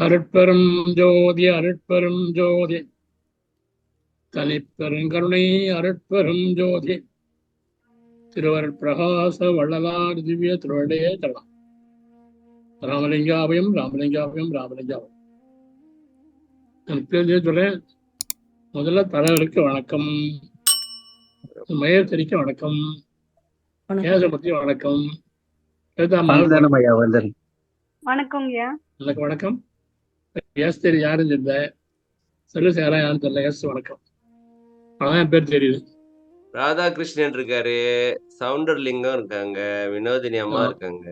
அருட்பெரும் ஜோதி அருட்பெரும் ஜோதி தனிப்பெருங்கருணை அருட்பெரும் ஜோதி திருவருட் பிரகாச வள்ளலார் திவ்ய திருவடைய தலம் ராமலிங்காபயம் ராமலிங்காபயம் ராமலிங்காபயம். நான் பேர் சொல்றேன். முதல்ல தலைவருக்கு வணக்கம், மயத்திரிக்கு வணக்கம், கேசபத்தி வணக்கம், வணக்கம். எனக்கு வணக்கம். எஸ் தெரியும் யாரும் தெரியல, செல்லுசேரா யாரும் தெரியல. எஸ் வணக்கம், அதான் என் பேர் தெரியுது. ராதாகிருஷ்ணன் இருக்காரு, சவுண்டர் லிங்கம் இருக்காங்க, வினோதினி அம்மா இருக்காங்க.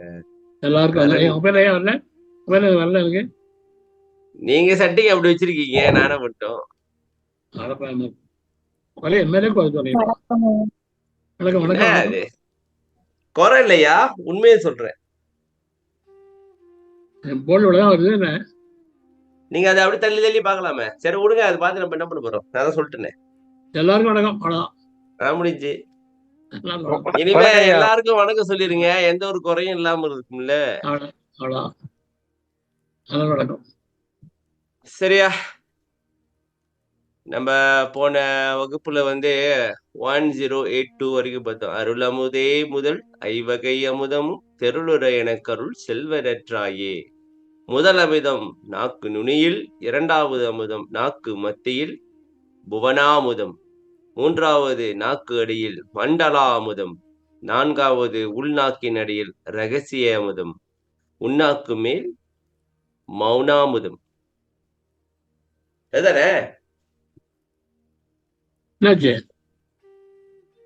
எல்லாருக்கும் வரல இருக்கு. நீங்க சட்டைக்கு அப்படி வச்சிருக்கீங்க, நானே மட்டும் குறை இல்லையா? உண்மையை சொல்றேன். நீங்க அதை அப்படி தள்ளி தள்ளி பாக்கலாமே. சரி விடுங்க, அதை பார்த்து நம்ம என்ன பண்ண போறோம். நான் தான் சொல்லிட்டேனே. எல்லாருக்கும் வணக்கம். அவ்வளவுதான் முடிஞ்சு. இனிமே எல்லாருக்கும் வணக்கம் சொல்லிருங்க, எந்த ஒரு குறையும் இல்லாம இருக்கும்ல. வணக்கம். சரியா? நம்ம போன வகுப்புல 1082 வரைக்கும் பார்த்தோம். அருள் அமுதே முதல் ஐவகை அமுதமும் தெருளுரை எனக்கருள் செல்வரற்றாயே. முதல் அமுதம் நாக்கு நுனியில், இரண்டாவது அமுதம் நாக்கு மத்தியில் புவனாமுதம், மூன்றாவது நாக்கு அடியில் மண்டலா அமுதம், நான்காவது உள்நாக்கின் அடியில் ரகசிய அமுதம், உன்னாக்கு மேல் மௌனாமுதம்.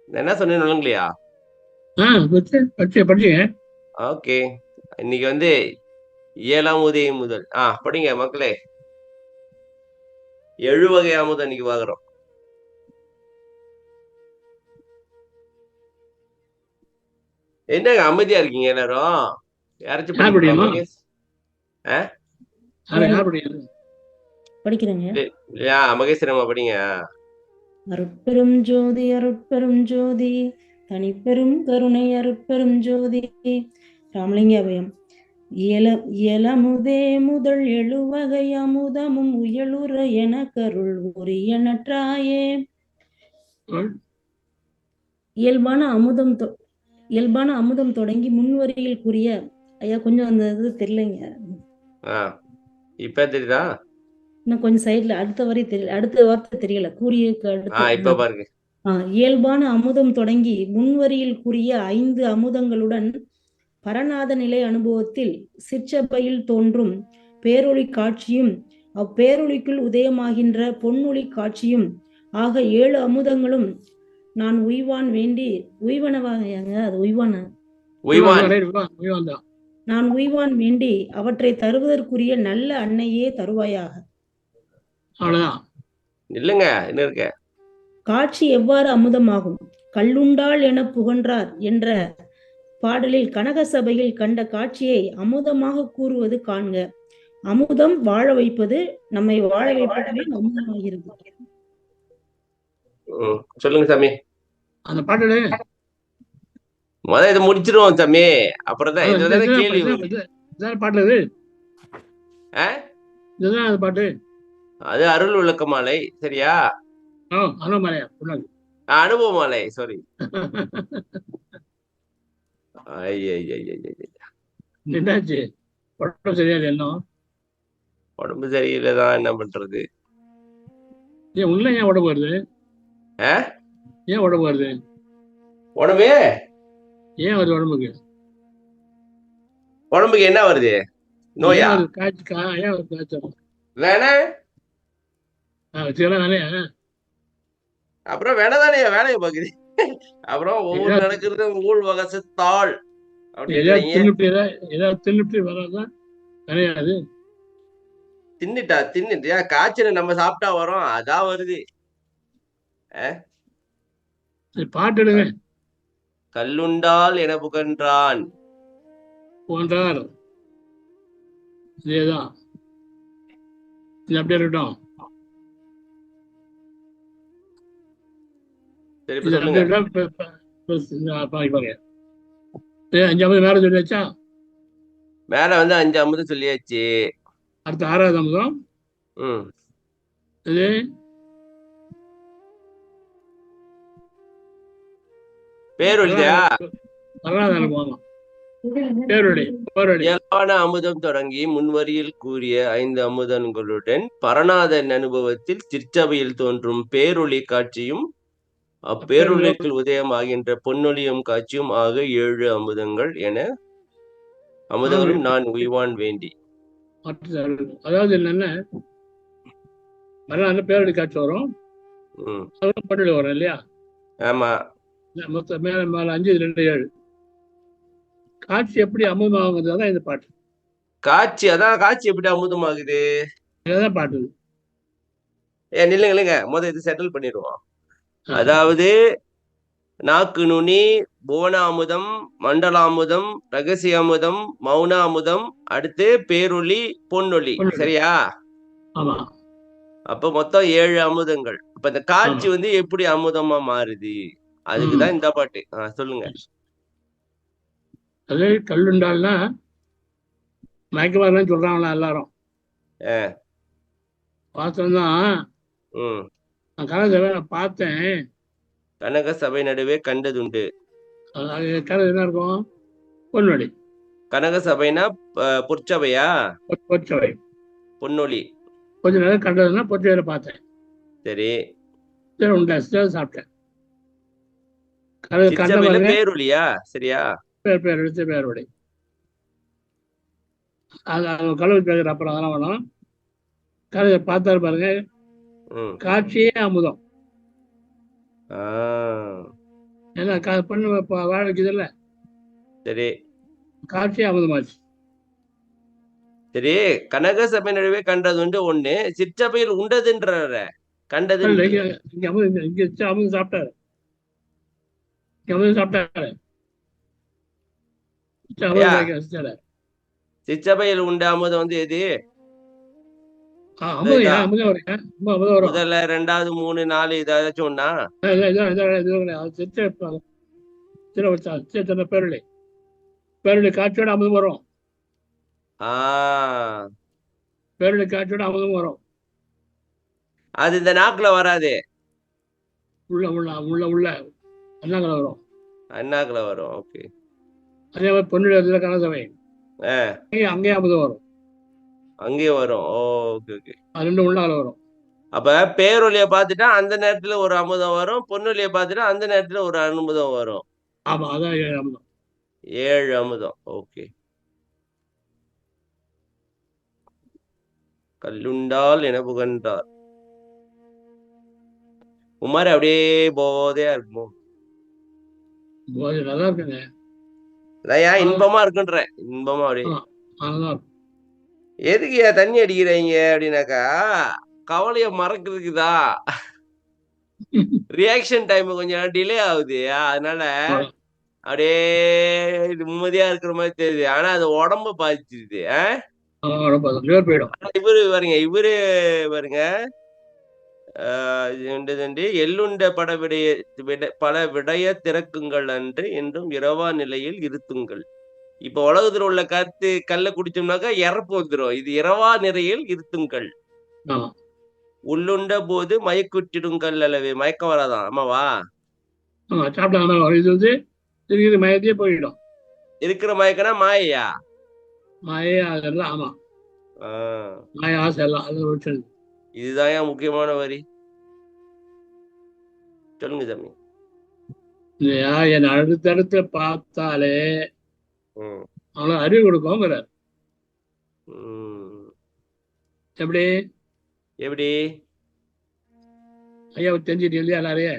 என்ன சொன்னேன் இல்லையா? ஓகே, இன்னைக்கு 7ஆம் உதயம் முதல் படிங்க மக்களே. 7 வகை அமுதம் இன்னைக்கு பாக்குறோம். என்னங்க அமைதியா இருக்கீங்க எல்லாரும்? யாராச்சும் மகேஸ்வரமா படிங்க. அருட்பெரும் ஜோதி அருட்பெரும் ஜோதி தனிப்பெரும் கருணை அருட்பெரும் ஜோதி ராமலிங்காபயம். இயலமுதே முதல் 7 வகை அமுதமும் உயலுற என கருள் உரியனற்றாயே. இயல்பான அமுதம் தொடங்கி முன்வரியில் கூறிய ஐயா கொஞ்சம் அந்த இது தெரியலைங்க. இப்ப தெரியுதா? இன்னும் கொஞ்சம் சைட்ல அடுத்த வரி தெரியல, அடுத்த வார்த்தை தெரியல. கூறிய இப்ப பாருங்க. இயல்பான அமுதம் தொடங்கி முன்வரியில் கூறிய 5 அமுதங்களுடன் பரநாத நிலை அனுபவத்தில் சிற்சபையில் தோன்றும் பேரொளி காட்சியும் அப்பேரொளிக்குள் உதயமாகின்ற பொன்னொளி காட்சியும் ஆக 7 அமுதங்களும் நான் உய்வான் வேண்டி உய்வனவாங்க. அது நான் உய்வான் வேண்டி அவற்றை தருவதற்குரிய நல்ல அன்னையே தருவாயாக. இல்லங்க, என்ன இருக்க? காட்சி எவ்வாறு அமுதமாகும்? கல்லுண்டாள் என புகன்றார் என்ற பாடலில் கனக சபையில் கண்ட காட்சியை அமுதமாக கூறுவது காண்க. அமுதம் வாழ வைப்பது, நம்மை வாழ வைப்பதுவே அமுதமாகிறது. சொல்லுங்க சாமி. அந்த பாட்டு இதை முடிச்சிருவோம் சாமி, அப்புறம் தான் கேள்வி. பாட்டு பாட்டு அது அருள் விளக்க மாலை. சரியா? அனுபவ மாலை. சாரி. என்னாச்சு? உடம்பு சரியில்லை. என்ன உடம்பு சரியில்லைதான், என்ன பண்றது? உள்ள ஏன் உடம்பு வருது? ஏன் உடம்பு வருது? உடம்பு ஏன் வருது? உடம்புக்கு என்ன வருது? நோயா? வேணா அப்புறம் வேணதானே வேலையை பாக்குது. அப்புறம் ஒவ்வொரு நடக்கிறது ஊழ் வகசத்தாள் தின்னுட்டியா? காய்ச்சல் நம்ம சாப்பிட்டா வரும், அதான் வருது. பாட்டு கல்லுண்டால் என புகன்றான் போன்றார். இதேதான் அப்படியே இருக்கட்டும். மேல 5 அமுதம் சொல்லியாச்சு. அடுத்த 6வது அமுதம் ம் இது பேரொழியா? 16வது அனுபவம். பேரொழி. இயல்பான அமுதம் தொடங்கி முன்வரியில் கூறிய 5 அமுதங்களுடன் பரநாதன் அனுபவத்தில் திருச்சபையில் தோன்றும் பேரொளி காட்சியும் அப்பேரொளிக்குள் உதயமாகின்ற பொன்னொழியும் காட்சியும் ஆக 7 அமுதங்கள் என அமுதங்களும் நான் உய்வான் வேண்டி. அதாவது என்னன்னா பேரொழி காட்சி வரும், பொன்னொழி வரும் இல்லையா? ஆமா. மொத்தம் மேல 5 2 7 காட்சி எப்படி அமுதமாகுதுதான் இந்த பாட்டு. காட்சி அதான் காட்சி எப்படி அமுதமாகுது இதுதான் பாட்டு. நில்லுங்க இது செட்டில் பண்ணிடுவோம். அதாவது நாக்கு நுனி, புவனாமுதம், மண்டலாமுதம், ரகசியாமுதம், மௌனாமுதம், அடுத்து பேரொளி, பொன்னொளி. சரியா? ஆமா. அப்ப மொத்தம் 7 அமுதங்கள். இப்ப இந்த காட்சி வந்து எப்படி அமுதமா மாறுது, அதுக்குதான் இந்த பாட்டு. சொல்லுங்க. அது கல்லுண்டாள்னா மயக்கமாதான் சொல்றாங்களா எல்லாரும். பார்த்தோம்தான் நான் கனக பார்த்தேன். கனக சபை நடுவே கண்டதுண்டு. கனவு என்ன இருக்கும்? பொன்னொழி. கனக சபைனா பொற்சபையா? பொற்சபை. பொன்னொழி. கொஞ்ச நேரம் கண்டதுன்னா பொற்சபையில பார்த்தேன். சரி, உண்டா சாப்பிட்டேன். பேரொழியா? சரியா? பேரொழி. கழுவி பேசுற அப்புறம் அதெல்லாம் வேணும். கதை பார்த்தாரு பாருங்க, காட்சியே அமுதம். ஏன்னா பொண்ணு வாழ வைக்குதுல்ல, சரி, காட்சியே அமுதமாச்சு. சரி, கனக சபை நடுவே கண்டது உண்டு ஒண்ணு, சிற்றபையில் உண்டதுன்ற கண்டது இங்க அமுதம் சாப்பிட்டாரு. அமுதம் சாப்பிட்டாரு. சிற்றபையில் உண்ட அமுதம் வந்து எது? முதல்ல 2வது 3 4 ஏதாச்சும் ஒண்ணா? பேரொழி. பேரொழி காட்சியோட அமுதம் வரும். பேரொழி காட்சியோட அமுதம் வரும். அது இந்த நாக்குல வராது. உள்ள உள்ள உள்ள உள்ள அண்ணாக்குல வரும். அண்ணாக்குல வரும். ஓகே. அதே மாதிரி பொண்ணு கனசபை அங்கேயே அமுதம் வரும். அங்கேயே வரும். Okay okay. அது 2 உள்ளால வரும். அப்ப பேரொழிய பார்த்துட்டா அந்த நேரத்துல ஒரு அமுதம் வரும், பொன்னொழிய பார்த்துட்டா அந்த நேரத்துல ஒரு அமுதம் வரும். ஆமா, அதான் 7 அமுதம். 7 அமுதம். ஓகே. கல்லுண்டால் என புகன்றார். உமாரி அப்படியே போதையா இருக்குமோ? நல்லா இருக்குங்க. அதான் இன்பமா இருக்குன்ற. இன்பமா அப்படியே. எதுக்கு தண்ணி அடிக்கிறீங்க அப்படின்னாக்கா, கவலைய மறக்கிறதுக்குதா. ரியாக்ஷன் டைம் கொஞ்சம் டிலே ஆகுது, அதனால அப்படியே நிம்மதியா இருக்கிற மாதிரி தெரியுது. ஆனா அது உடம்ப பாதிச்சிருது. இவரு பாருங்க எள்ளுண்ட பல விடைய திறக்குங்கள் அன்று என்றும் இரவா நிலையில் இருத்துங்கள். இப்ப உலகத்துல உள்ள கல்ல குடிச்சோம்னாக்கா இறப்பு வந்துடும். இது இரவா நிலையில் இருத்துங்கள். உள்ளுண்ட போது மயக்குற்றிடுங்கள் அளவே. மயக்கம் வராதான். ஆமாவா? மயத்தையே போயிடும். இருக்கிற மயக்கனா மாயையா? மாயா அதெல்லாம். ஆமா, மாயா ஆசை எல்லாம். இதுதான் முக்கியமான வரி. சொல்லுங்க தம்பி. என் அடுத்தடுத்து பார்த்தாலே அவங்கள அறிவு கொடுக்கும். எப்படி எப்படி ஐயா தெரிஞ்சுட்டு இல்லையா? எல்லாரையே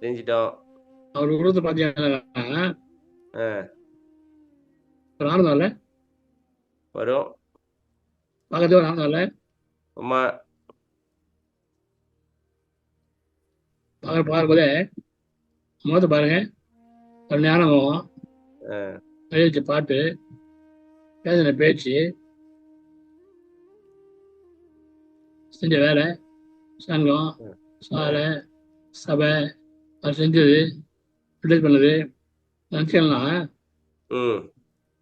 தெரிஞ்சிட்டோம். அவர் கொடுத்து பார்த்தீங்கன்னா ஆனந்தால வரும். பக்கத்துல ஒரு ஆனந்தால பார்க்கும்போதே முகத்தை பாருங்க. ஞானமும் எழுச்சி பாட்டு பேசின பேச்சு செஞ்ச வேலை சங்கம் சாலை சபை அது செஞ்சது ரிலீஸ் பண்ணது நினச்சிக்கலாம்.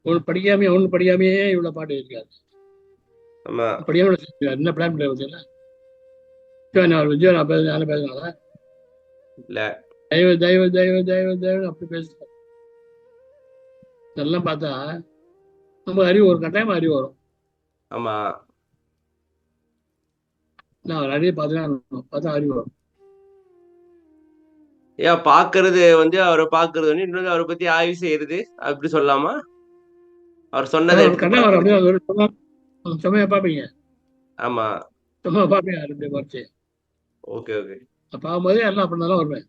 ஒன்று படிக்காமையே இவ்வளோ பாட்டு இருக்காது. ஆமா அப்படியே என்ன பிளான் பண்ணி வச்சுங்களா விஜய் நான் பேசுறேன் யாரும் பேசுனாங்க இல்ல தெய்வ தெய்வ தெய்வ தெய்வ தெய்வம் அப்படி பேசுறேன். இதெல்லாம் பார்த்தா நம்ம அறிவு ஒரு கட்டாயம் அறிவு வரும். ஆமா நான் நிறைய பார்த்தா அறிவு வரும். ஏன் பாக்குறது வந்து அவரை பாக்குறது வந்து இன்னொரு அவரை பத்தி ஆய்வு செய்யறது அப்படி சொல்லலாமா? அவர் சொன்னதை ஒரு எடுத்து கட்டாயம் வரும். பார்க்கிறது. அப்படியே ஒரு சும்மா பார்ப்பீங்க, ஆமா சும்மா பார்ப்பீங்க அப்படி குறைச்சி ஓகே ஓகே. பார்க்கும்போது எல்லாம் அப்படின்னாலும் வருவேன்.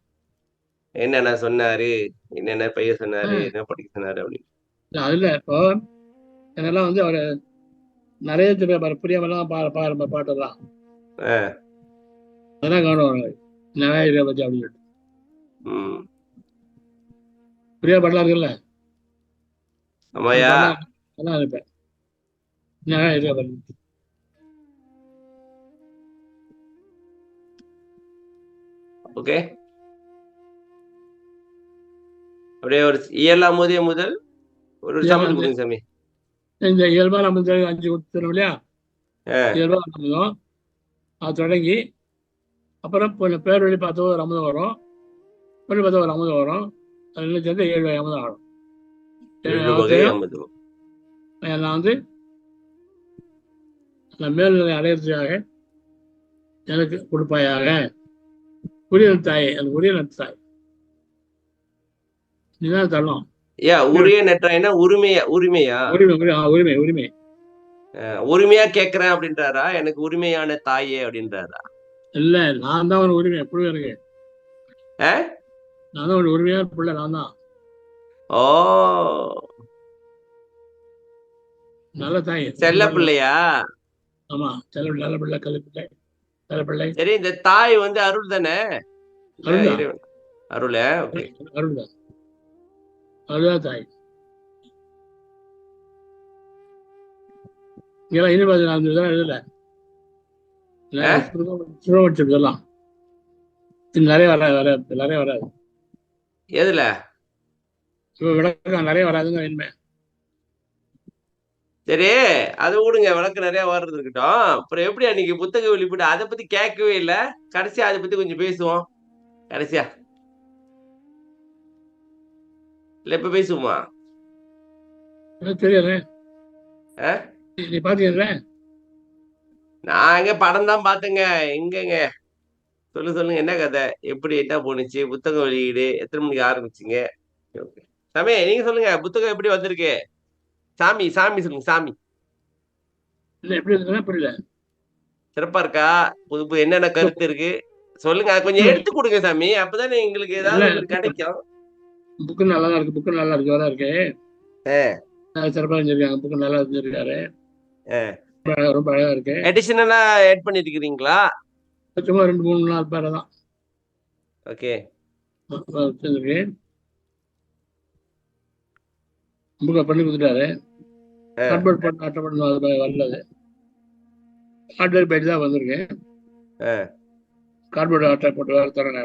என்னென்ன சொன்னாரு, என்னென்ன பையன் சொன்னாரு, என்ன படிக்க சொன்னாரு அப்படின்னு. அதுல இப்போ என்னெல்லாம் வந்து அவரை நிறைய புரியாமலாம் பாட்டுலாம் ஆஹ் அதெல்லாம் கவனம் வரும். நிறைய பத்தி அப்படின்னு சொல்லிட்டு உம் புரியா பாடலாம் இருக்குல்ல, ஆமாயா அதெல்லாம் இருப்பேன். நிறைய பத்தி ஓகே. அப்படியே ஒரு இயலாம் போதே முதல் ஒரு சமத்து கொடுங்க சாமி. இந்த இயல்பா நம்ம 5 கொடுத்துரும் இல்லையா, இயல்பா அமுதம் அது தொடங்கி அப்புறம் பேர் வழி பார்த்தா ஒரு அமுதம் வரும், வழி பார்த்தா ஒரு அமுதம் வரும், அது சேர்ந்து 7 வகை அமுதம் ஆகும். 7 வகை அமுதம். நான் வந்து அந்த மேல்நிலை அடையிறதுக்காக எனக்கு கொடுப்பாயாக உரிய தாய், அந்த உரிய தாய் இதுதான் தள்ளம். உரிய நெட்டாயினா உரிமையா உரிமையா உரிமை உரிமை உரிமையா கேக்குறேன் அப்படின்றாரா, எனக்கு உரிமையான தாயே அப்படின்றாரா? இல்ல, நான் தான் ஒரு உரிமை புள்ள இருக்கு, நான் தான் ஒரு உரிமையான பிள்ளை, நான் தான். ஓ நல்ல தாய், செல்ல பிள்ளையா? ஆமா செல்ல நல்ல பிள்ளை, கல்வி பிள்ளை, நல்ல பிள்ளை. சரி, இந்த தாய் வந்து அருள் தானே? அருள் அருள் அருள் தான், அதுதான் தாய். இங்கெல்லாம் இனிமே நான் இதெல்லாம் எழுதல, இதெல்லாம் நிறைய வராது. எதுல விளக்கம் நிறைய வராதுங்க இனிமே. சரி அது விடுங்க, விளக்கு நிறைய வர்றது இருக்கட்டும். அப்புறம் எப்படி அன்னைக்கு புத்தக வெளிப்பட்டு அதை பத்தி கேட்கவே இல்லை. கடைசியா அதை பத்தி கொஞ்சம் பேசுவோம். கடைசியா இல்ல இப்ப பேசுவோமா? தெரியல, நீ பாத்தீங்கல்ல? நான் எங்க படம் தான் பார்த்தேங்க. எங்கங்க சொல்லுங்க, என்ன கதை, எப்படி என்ன போனுச்சு, புத்தகம் வெளியீடு எத்தனை மணிக்கு ஆரம்பிச்சிங்க? சாமி நீங்க சொல்லுங்க, புத்தகம் எப்படி வந்திருக்கு? சாமி சொல்லுங்க சாமி. புரியல. சிறப்பா இருக்கா? புது என்னென்ன கருத்து இருக்கு சொல்லுங்க, கொஞ்சம் எடுத்து கொடுங்க சாமி, அப்பதானே எங்களுக்கு ஏதாவது கிடைக்கும். புக்கு நல்லா இருக்கு, புக்கு நல்லா இருக்கு, வர இருக்கு, சிறப்பா செஞ்சிருக்காங்க, புக்கு நல்லா செஞ்சிருக்காரு, ரொம்ப அழகா இருக்கு. எடிஷனலா ஆட் பண்ணிட்டு இருக்கீங்களா? சும்மா 2-3-4 பேரை தான். ஓகே புக்கை பண்ணி கொடுத்துட்டாரு. கார்ட்போர்ட் போட்டு அட்டை பண்ண வரல, ஹார்ட்வேர் பேஜ் தான் வந்திருக்கு. கார்ட்போர்ட் அட்டை போட்டு வர தரேன்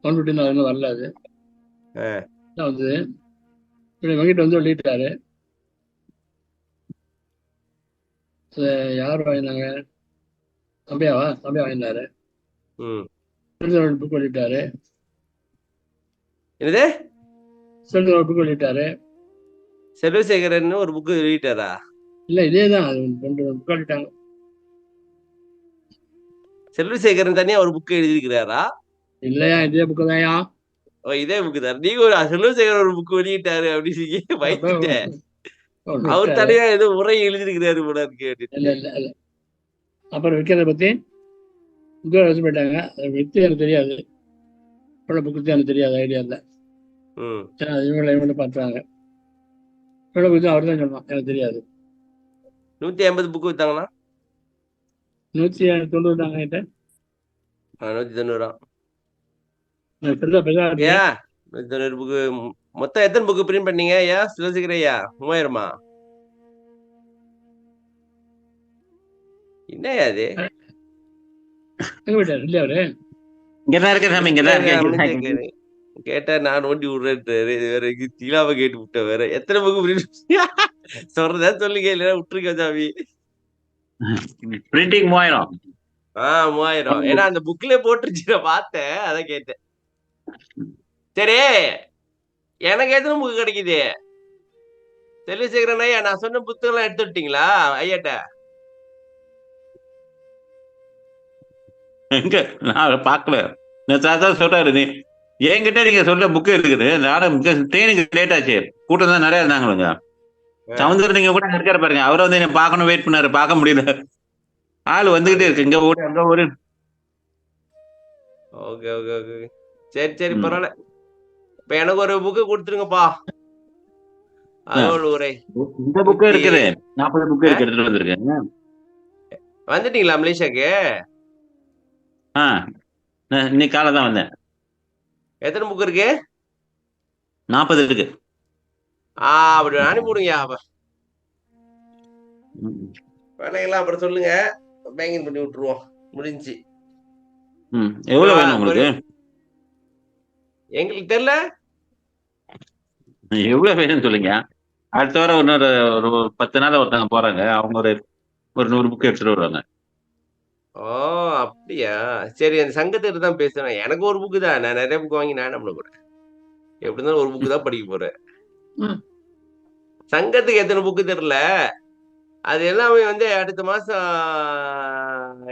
150 அது இன்னும் வரல, அது வந்தது. எங்கிட்ட வந்து வெளியிட்டாரு. யார் வாங்கினாங்க? தம்பியா வாங்கினாரு. புக் வெளியிட்டாரு. என்னது புக் வெளியிட்டாரு? செல்வசேகரன் ஒரு புக் வெளியிட்டாரா? இல்ல, இதேதான் 2 புக் வெளியிட்டாங்க. செல்வசேகரன் தனியா ஒரு புக் எழுதியிருக்கிறாரா? இல்லையா, இதே புக்கு தான்யா. இதே புக்கு தான். நீங்க ஒரு செல்வசேகரன் ஒரு புக் வெளியிட்டாரு அப்படின்னு வைத்துட்டேன். அவர் தனியா ஏதோ உரை எழுதிருக்கிறாரு போல இருக்கு. இல்ல அப்புறம் விற்கிறத பத்தி வச்சு போயிட்டாங்க. வித்து எனக்கு தெரியாது, புக்கு எனக்கு தெரியாது, ஐடியா இல்லை. இவங்களை பார்த்தாங்க, அவர் தான் சொன்னான், எனக்கு தெரியாது. 150 புக்கு வித்தாங்களா? 190 தாங்க கிட்ட. 190 190 புக்கு. மொத்தம் எத்தனை புக்கு பிரிண்ட் பண்ணீங்க? சிவசேகரையா 3000-மா? என்னையா அது? கேட்டா நான் ஓண்டி விடுறேன், வேற தீலாம கேட்டு விட்டேன். வேற எத்தனை புக்கு பிரிண்ட் சொல்றதா சொல்லுங்க, இல்லைன்னா விட்டுருக்க சாமி. பிரிண்டிங் 3000. 3000. ஏன்னா அந்த புக்ல போட்டுருச்சு, நான் பார்த்தேன், அதான் கேட்டேன். சரி, எனக்கு எத்தனை புக்கு கிடைக்குது? செல்வசேகரன் ஐயா, நான் சொன்ன புத்தகம் எடுத்து விட்டீங்களா ஐயாட்ட? எங்க நான் பார்க்கல. நான் தான் சொல்றாரு, நீ என்கிட்ட நீங்க சொல்ற புக்கு இருக்குது. நானும் ட்ரெயினுக்கு லேட் ஆச்சு, கூட்டம் தான் நிறைய இருந்தாங்களுங்க. சவுந்தர் நீங்க கூட இருக்காரு பாருங்க, அவரை வந்து என்ன பார்க்கணும் வெயிட் பண்ணாரு, பார்க்க முடியல. ஆள் வந்துகிட்டே இருக்கு, இங்க ஓடி அங்க ஒரு. ஓகே ஓகே ஓகே, சரி சரி, பரவாயில்ல. இப்ப எனக்கு ஒரு புக்கு கொடுத்துருங்கப்பா, அருள் உரை. இந்த புக்கு இருக்குது, 40 புக்கு இருக்கு, எடுத்துட்டு வந்திருக்கேன். வந்துட்டீங்களா மலேசியாக்கு? இன்னைக்கு காலை தான் வந்தேன். எத்தனை புக்கு இருக்கு? 40 இருக்கு. அப்படி அனுப்பிவிடுங்க. அப்ப வேலையெல்லாம் அப்புறம் சொல்லுங்க, பேங்கிங் பண்ணி விட்டுருவோம், முடிஞ்சு. எவ்வளவு வேணும் உங்களுக்கு? எங்களுக்கு தெரியல, எவ்வளவு வேணும்னு சொல்லுங்க. அடுத்த வாரம் ஒரு 10 நாள் ஒருத்தவங்க போறாங்க, அவங்க ஒரு 100 புக்கு எடுத்துட்டு வருவாங்க. அப்படியா? சரி, அந்த சங்கத்திட்ட தான் பேசுறேன். எனக்கு ஒரு புக்கு தான், நான் நிறைய புக்கு வாங்கி நான் என்ன பண்ண போறேன்? எப்படி இருந்தாலும் ஒரு புக்கு தான் படிக்க போறேன். சங்கத்துக்கு எத்தனை புக்கு தெரியல. அது எல்லாமே வந்து அடுத்த மாசம்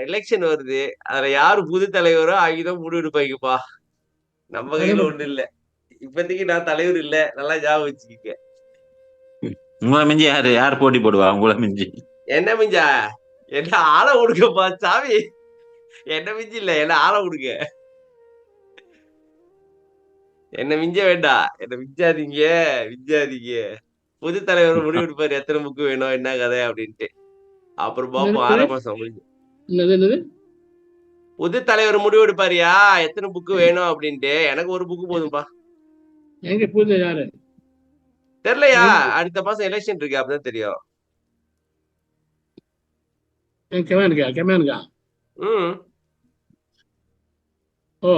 எலெக்ஷன் வருது, அதுல யாரு புது தலைவரோ அவங்கதான் முடிவெடுப்பாங்கப்பா. நம்ம கையில ஒண்ணு இல்ல, இப்போதைக்கு நான் தலைவர் இல்ல, நல்லா ஞாபகம் வச்சுக்க. உங்களை மிஞ்சி யார் போட்டி போடுவா? உங்களை மிஞ்சி என்ன மிஞ்சா? என்ன ஆளை விடுங்கப்பா சாமி, என்ன மிஞ்சி இல்ல, என்ன ஆளை விடுங்க. என்ன மிஞ்ச வேண்டாம், என்ன மிஞ்சாதீங்க, மிஞ்சாதீங்க. புது தலைவர் முடிவெடுப்பாரு எத்தனை புக்கு வேணும், என்ன கதை அப்படின்ட்டு. அப்புறம் பாப்போம் 6 மாசம் முடிஞ்சு. புது தலைவர் முடிவெடுப்பாரியா எத்தனை புக்கு வேணும் அப்படின்ட்டு. எனக்கு ஒரு புக்கு போதும்பா. எங்க புது யாரு தெரியலையா? அடுத்த மாசம் எலெக்ஷன் இருக்கு, அப்பதான் தெரியும். கெமேனுக்கா? ஓ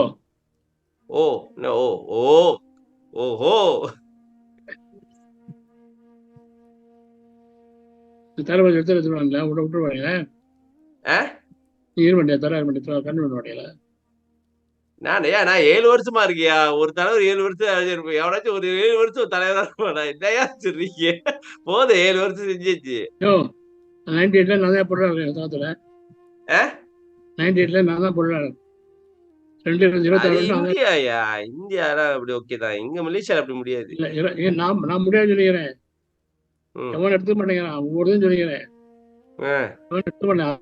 ஓ ஓ ஓ ஓஹோ, தளபதி எடுத்துருவாங்களா? விட்டுருவாங்க. நான் 7 வருஷமா இருக்கியா? ஒரு தலைவர் 7 வருஷம் இருப்பேன். எவனாச்சும் ஒரு 7 வருஷம் தலைவரா இருப்பானா? என்னையா சொல்றீங்க? போதும், 7 வருஷம் செஞ்சிச்சு. 98ல நான் தான் போடுறேன் சமத்துல. 98ல நான் தான் போடுறேன். 26 இந்தியாயா? இந்தியாரா அப்படி ஓகே தான், இங்க மலேசியால அப்படி முடியாது. நான் முடியாது சொல்லிக்கிறேன். எவன் எடுத்துக்க மாட்டேங்கிறான், ஒவ்வொருத்தையும் சொல்லிக்கிறேன். எடுத்துக்க மாட்டேன்.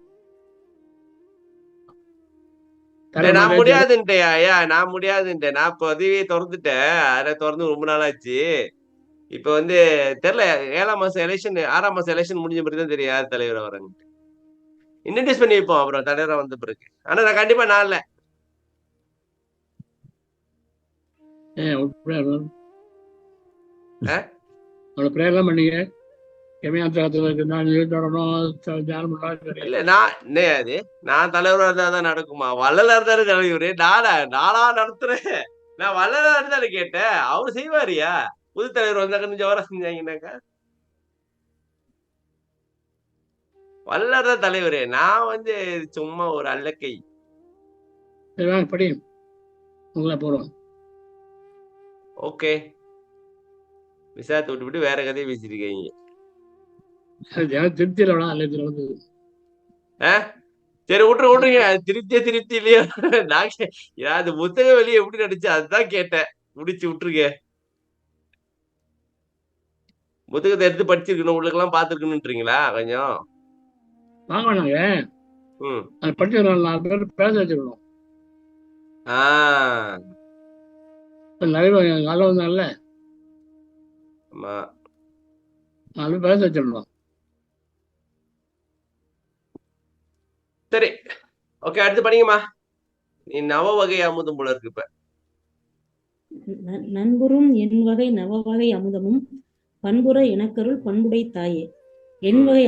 நான் முடியாதுன்ட்டேயா? நான் முடியாதுன்ட்டேன். நான் பதவியை திறந்துட்டேன், அதை திறந்து ரொம்ப நாள் ஆச்சு. இப்ப வந்து தெரியல, 7ஆம் மாசம் எலெக்ஷன், 6ஆம் மாசம் எலெக்ஷன் முடிஞ்ச பிறகு தான் தெரியும் யார் தலைவரா வராங்க. இன்ட்ரடியூஸ் பண்ணி வைப்போம் அப்புறம் தலைவரா வந்த பிறகு. ஆனா நான் கண்டிப்பா நான் இல்ல. பிரேயர்லாம் பண்ணீங்க? நான் தலைவரா இருந்தாதான் நடக்குமா? வள்ளலா இருந்தாரு தலைவரு, நானா நடத்துறேன். நான் வள்ளலா இருந்தாரு கேட்டேன், அவரு செய்வாரியா? புது தலைவர் வந்தாக்க கொஞ்சம் வர செஞ்சாங்கன்னாக்கா வள்ளலா தலைவரு. நான் வந்து சும்மா ஒரு அல்லக்கை. படி போறோம். ஓகே, விசாரத்தை விட்டு வேற கதையை பேசிருக்கீங்க. சரி, விட்டுருங்க. திருப்தி இல்லையா? நான் அந்த புத்தக வெளியே எப்படி நடிச்சு அதுதான் கேட்டேன். முடிச்சு விட்டுருங்க. புத்தகத்தை எடுத்து படிச்சிருக்கணும், உள்ளுக்கெல்லாம் பாத்துருக்கணும்ன்றீங்களா? கொஞ்சம் வாங்க, நாங்க படிச்சு 4 பேர் பேச வச்சுக்கணும். நல்ல வந்தாங்கல்ல, 4 பேர் பேச வச்சிடணும். சரி, ஓகே, அடுத்து படிங்கம்மா. நீ நவ வகை அமுதம் போல இருக்கு. இப்ப நண்புறும் என் வகை நவ வகை அமுதமும் பண்புற எனக்கருள் பண்புடை தாயே. என் வகை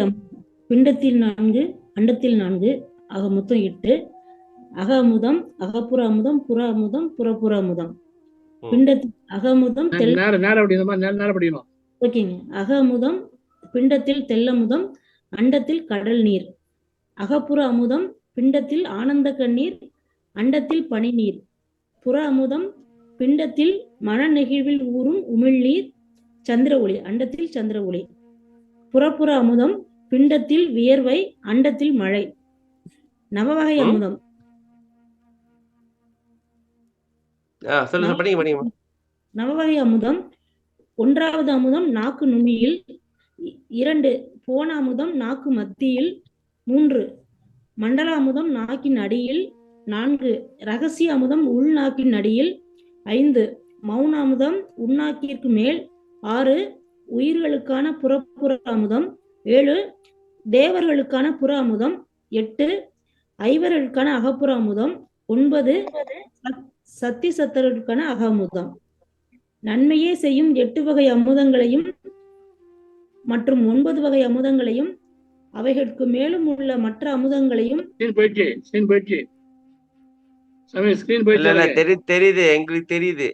பிண்டத்தில் 4, அண்டத்தில் 4, ஆக மொத்தம் 8. அக அமுதம், அகப்புற அமுதம், புற அமுதம், புறப்புற அமுதம். பிண்டத்தில் அகமுதம் ஓகேங்க. அக அமுதம், பிண்டத்தில் தெல்லமுதம், அண்டத்தில் கடல் நீர். அகப்புற அமுதம் பிண்டத்தில் ஆனந்த கண்ணீர், அண்டத்தில் பனிநீர். புற அமுதம் பிண்டத்தில் மன நெகிழ்வில் ஊறும் உமிழ்நீர், சந்திர ஒளி, அண்டத்தில் சந்திர ஒளி. புறப்புற அமுதம் பிண்டத்தில் வியர்வை, அண்டத்தில் மழை. நவவகை அமுதம். நவவகை அமுதம். 1வது அமுதம் நாக்கு நுனியில், 2 போன அமுதம் நாக்கு மத்தியில், 3 மண்டல அமுதம் நாக்கின் அடியில், 4 ரகசிய அமுதம் உள்நாக்கின் அடியில், 5 மௌன அமுதம் உள்நாக்கிற்கு மேல், 6 உயிர்களுக்கான புறப்புற அமுதம், 7 தேவர்களுக்கான புற அமுதம், 8 ஐவர்களுக்கான அகப்புற அமுதம், 9 சத்தி சத்தர்களுக்கான அக அமுதம். நன்மையே செய்யும் 8 வகை அமுதங்களையும் மற்றும் 9 வகை அமுதங்களையும் அவைகளுக்கு மேலும் உள்ள மற்ற அமுதங்களையும் தெரியுது, எங்களுக்கு தெரியுது.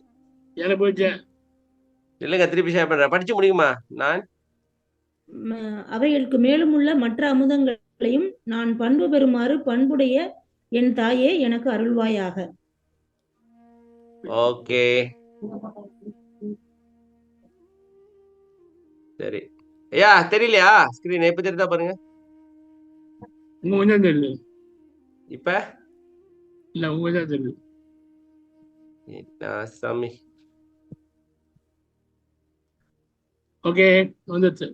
இல்லைங்க, திருப்பி ஷேர் பண்றேன், படிச்சு முடியுமா? நான் அவைகளுக்கு மேலும் உள்ள மற்ற அமுதங்களையும் நான் பண்பு பெறுமாறு பண்புடைய என் தாயே எனக்கு அருள்வாயாக. ஓகே, சரி. ஐயா தெரியலையா? ஸ்கிரீன் எப்ப தெரியுதா பாருங்க. இப்ப இல்ல உங்கதான் தெரியுது. சாமி ஓகே, வந்துச்சு.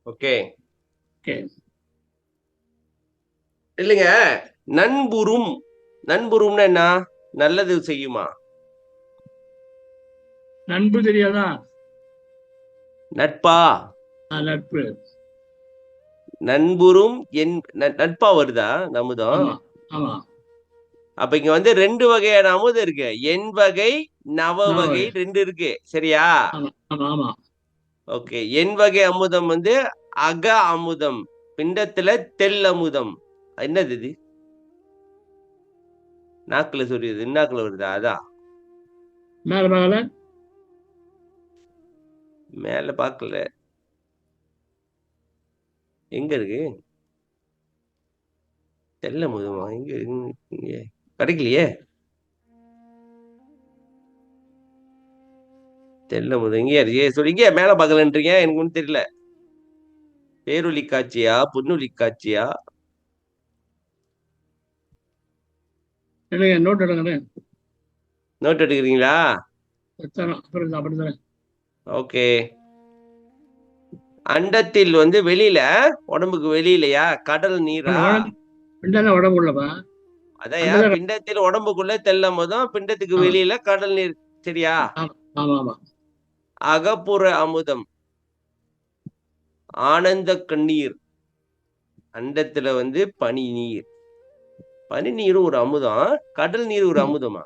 ஓகே, இல்லைங்க, நண்புறும்னா என்ன? நல்லது செய்யுமா? நண்பு தெரியாதா? நட்பா? நட்பு. நண்புறும் நட்பா வருதா அமுதம்? அப்ப இங்க வந்து 2 வகையான அமுதம் இருக்கு. எண் வகை, நவ வகை 2 இருக்கு. சரியா? ஓகே, எண் வகை அமுதம் வந்து அக அமுதம், பிண்டத்துல தெல் அமுதம். என்னது இது? நாக்குல சொல்லியது, இன்னாக்குல வருதா? அதான் மேல பாக்கல, எங்க இருக்கு? தெல்ல அமுதமா? எங்க கிடைக்கலையே. தெல்ல அமுதம் இங்கே சொல்லிங்க, மேல பாக்கலன்றீங்க, எனக்கு ஒன்றும் தெரியல. பேரொலி காட்சியா, பொன்னொலி காட்சியா? நோட் எடுக்கிறீங்களா? ஓகே. அண்டத்தில் வந்து வெளியில, உடம்புக்கு வெளியிலயா? கடல் நீரா? அதான் பிண்டத்தில் உடம்புக்குள்ள தெல்ல அமுதம், பிண்டத்துக்கு வெளியில கடல் நீர். சரியா? அகப்புற அமுதம் ஆனந்த கண்ணீர், அண்டத்துல வந்து பனி நீர். பனி நீரும் ஒரு அமுதம், கடல் நீர் ஒரு அமுதமா?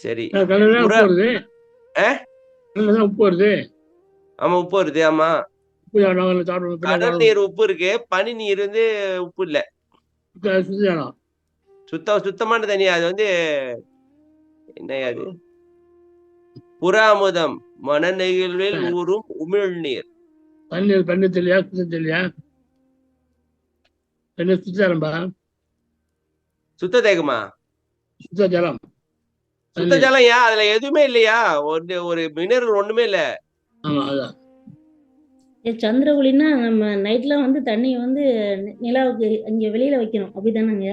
சரி. உப்பு வருது. ஆமா, உப்பு வருது. ஆமா, கடல் நீர் உப்பு இருக்கு, பனி நீர் வந்து உப்பு இல்ல. சுத்தமான தண்ணி. அது வந்து என்னையாது? புற அமுதம் மன நெகிழ்வில் ஊறும் உமிழ்நீர். தண்ணீர் தெளியா? சுத்தம் தெளியா? சுத்த தேகமா? சுத்த ஜலம். சுத்த ஜலம். ஏன் அதுல எதுவுமே இல்லையா? ஒரு மினரல் ஒண்ணுமே இல்ல. சந்திர ஒளின்னா நம்ம நைட்ல வந்து தண்ணிய வந்து நிலாவுக்கு இங்க வெளியில வைக்கணும், அப்படிதானங்க?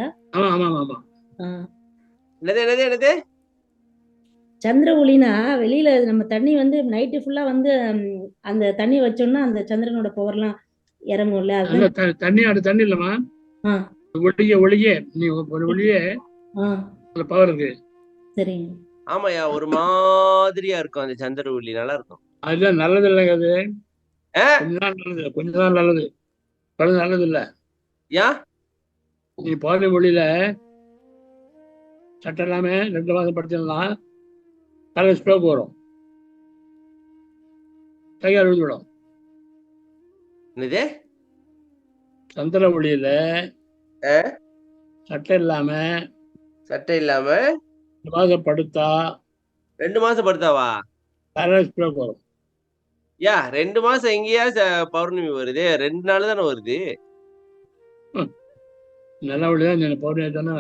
என்னது? சந்திர ஒளினா வெளியில நம்ம தண்ணி வந்து நைட்டு ஃபுல்லா வந்து அந்த தண்ணி வச்சோம்னா அந்த சந்திரனோட பவர்லாம் இறங்கும்ல. அது தண்ணி இல்லமா, ஒளியே நீ ஒளியே பவர் இருக்கு. சரிங்க. ஆமாயா, ஒரு மாதிரியா இருக்கும் அந்த சந்திர ஒளி, நல்லா இருக்கும். அதுதான் நல்லது இல்லைங்க. அது கொஞ்சம் தான் நல்லது, நல்லது இல்ல. ஏன்? நீ பௌர்ணமி ஒளியில சட்டம் எல்லாமே 2 மாதம் படிச்சிடலாம், தலை ஸ்ட்ரோக் வரும், கையால் விழுந்துடும். சந்திர ஒளியில சட்டை இல்லாம 2 மாதம் படுத்தா 2 மாசம் படுத்தாவா? தலை ஸ்ட்ரோக் வரும். 2 மாசம் எங்கேயா பௌர்ணமி வருது? 2 நாள் தானே வருது. நில ஒளிதான் சொன்னேன், பௌர்ணமி தானே.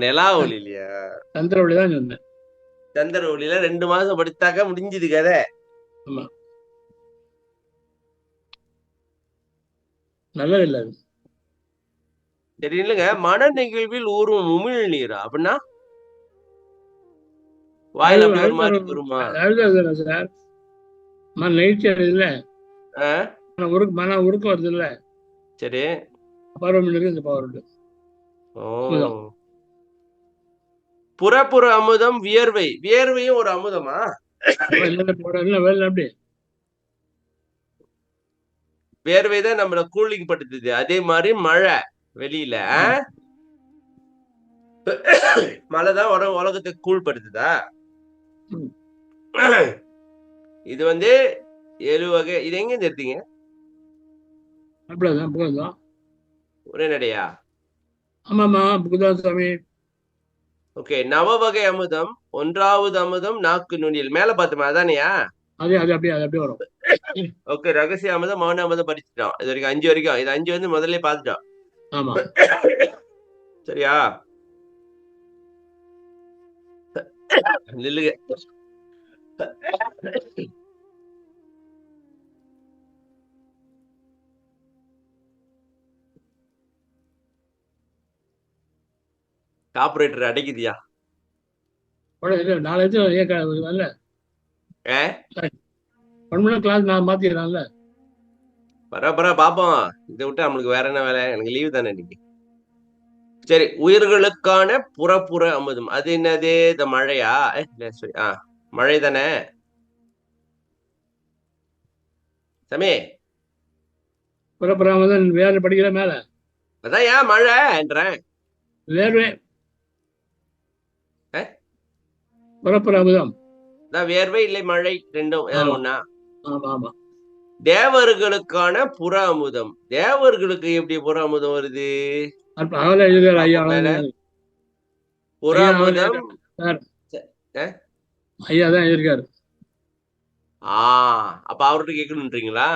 நிலா ஒளி இல்லையா? சந்திர ஒளிதான் சொன்னேன். சந்திர ஒளியில 2 மாசம் படித்தாக்க முடிஞ்சது கதை. ஆமா, நல்லது இல்ல அது. சரி இல்லைங்க, மன நிகழ்வில் ஊறும் உமிழ் நீர் அப்படின்னா வாயில அப்படி ஒரு மாதிரி வருமா? அழுது சார், மன நெகிழ்ச்சி அடையுதுல்ல, மன உருக்கம் வருது இல்ல, சரி. பருவமனுக்கு இந்த பவர் உண்டு. புறப்புற அமுதம் வியர்வை. வியர்வையும் ஒரு அமுதமா? அப்படி வேர்வைதான் நம்மள கூலிங் படுத்துது. அதே மாதிரி மழை வெளியில மழைதான் உலகத்தை கூல் படுத்துதா? இது 7 வகை. இது எங்க எடுத்தீங்க? ஒரே நடையா? ஆமாமா, புகுதான் சாமி. ஓகே. நவ வகை அமுதம். 1வது அமுதம் நாக்கு நுனியில். மேல பார்த்தோமா, அதானியா? அது அப்படியே வரும். ஓகே. ரகசிய அமுதம், மௌன அமுதம் படிச்சுட்டோம். இது வரைக்கும் 5 வரைக்கும். இது 5 முதல்ல பார்த்துட்டோம். ஆமா, சரியா? நில்லுங்க. கார்பரேட்டர் அடைக்குதியா? 4 கிளாஸ் நான் மாத்திடுறான்ல. பரவாயில்ல பாப்போம். இதை விட்டு நம்மளுக்கு வேற என்ன வேலை? எனக்கு லீவு தானே இன்னைக்கு. சரி. உயிர்களுக்கான புறப்புற அமுதம். அது என்னது? இந்த மழையா? சரி, மழை தானே சமே? புறப்புற அமுதம் வேற படிக்கிற மேல. அதான் ஏன் மழைன்றேன். வேர்வை புறப்புற அமுதம். வேர்வை இல்லை மழை, ரெண்டும் ஏதாவது ஒண்ணா? ஆமா ஆமா. தேவர்களுக்கான புற அமுதம். தேவர்களுக்கு எப்படி புற அமுதம் வருது? புற அமுதம் ஐயா தான் இருக்காரு. அப்ப அவர்கிட்ட கேட்கணுன்றீங்களா?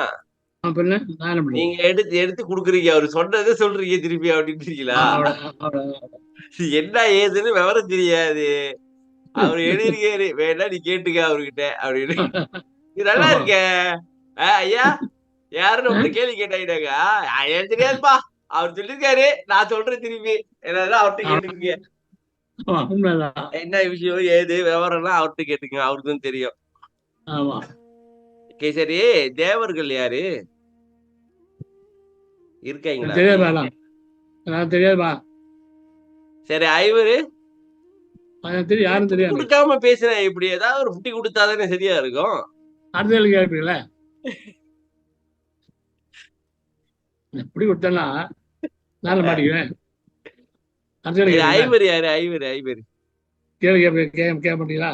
நீங்க எடுத்து குடுக்குறீங்க, அவரு சொன்னதை சொல்றீங்க திருப்பி அப்படின்றீங்களா? என்ன ஏதுன்னு விவரம் தெரியாது. அவரு எழுதிருக்காரு, வேணா நீ கேட்டுக்க அவர்கிட்ட அப்படின்னு. இது நல்லா இருக்க. ஐயா யாருன்னு உங்களை கேள்வி கேட்டாங்க. எனக்கு தெரியாதுப்பா, அவர் சொல்லிருக்காரு, நான் சொல்றேன் திருப்பி. என்னதான் அவர்கிட்ட கேட்டுக்கீங்க. என்ன விஷயம் ஏது விவரம்லாம் அவர்கிட்ட கேட்டுங்க, அவருக்கும் தெரியும். சரி. தேவர்கள் யாரு இருக்காங்களா? தெரியாதுப்பா. சரி. ஐவரு யாரும் தெரியாது. கொடுக்காம பேசுறேன். இப்படி ஏதாவது ஒரு புட்டி கொடுத்தாதானே சரியா இருக்கும். அடுத்த கேட்பீங்களா? எப்படி கொடுத்தா நான் மாட்டிக்குவேன். ஐவர் யாரு? ஐவர் கேள்வி கேட்க மாட்டீங்களா?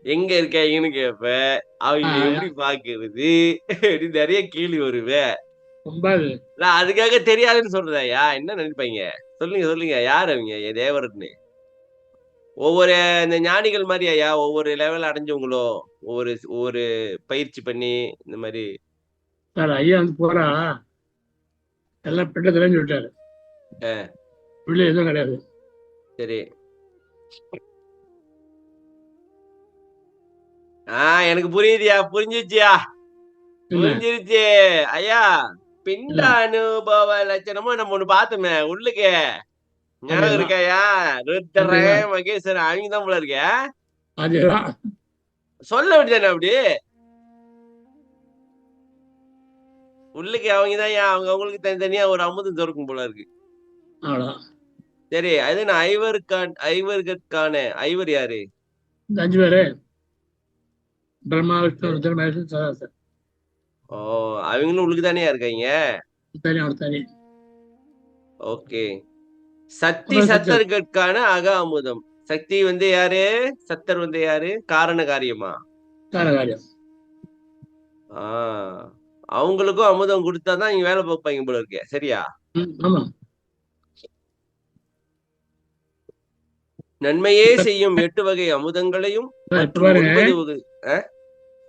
எங்க இருக்காங்கன்னு கேப்ப, அவங்க எப்படி பாக்குறது, நிறைய கேள்வி வருவேன். நான் அதுக்காக தெரியாதுன்னு சொல்றதையா? என்ன நினைப்பாங்க? சொல்லுங்க யாரு அவங்க தேவர்னு? ஒவ்வொரு இந்த ஞானிகள் மாதிரி ஐயா, ஒவ்வொரு லெவல் அடைஞ்சவங்களோ, ஒவ்வொரு பயிற்சி பண்ணி இந்த மாதிரி. சார் ஐயா போறா எல்லாம் பெட்ட தெரிஞ்சு விட்டாரு. எதுவும் கிடையாது. சரி. எனக்கு புரியுதியா? புரிஞ்சிருச்சியா? புரிஞ்சிருச்சு ஐயா. பிண்ட அனுபவ லட்சணமும் நம்ம ஒண்ணு பார்த்தோமே உள்ளுக்கு, ஞாபகம் இருக்காயா? ருத்ரன் மகேஸ்வரன் அவங்கதான் போல இருக்க. சொல்ல வேண்டியதானே அப்படி? உள்ளுக்கு அவங்கதான் அவங்களுக்கு தனித்தனியா ஒரு அமுதம் திறக்கும் போல இருக்கு. சரி. அது நான் ஐவருக்கான ஐவர் யாரு? 5 பேரு. பிரம்மா, விஷ்ணு, ருத்ரன், மகேஸ்வரன், சதாசிவன். அவங்களும் உள்ளுக்கு தானே இருக்காங்க. ஓகே. சக்தி சத்தர்களுக்கான அக அமுதம். சக்தி யாரு? சத்தர் யாரு? காரண காரியமா? காரணம். அவங்களுக்கும் அமுதம் கொடுத்தாதான் இங்க வேலை பார்ப்பாங்க போல இருக்க. சரியா? ஆமா. நன்மையே செய்யும் 8 வகை அமுதங்களையும்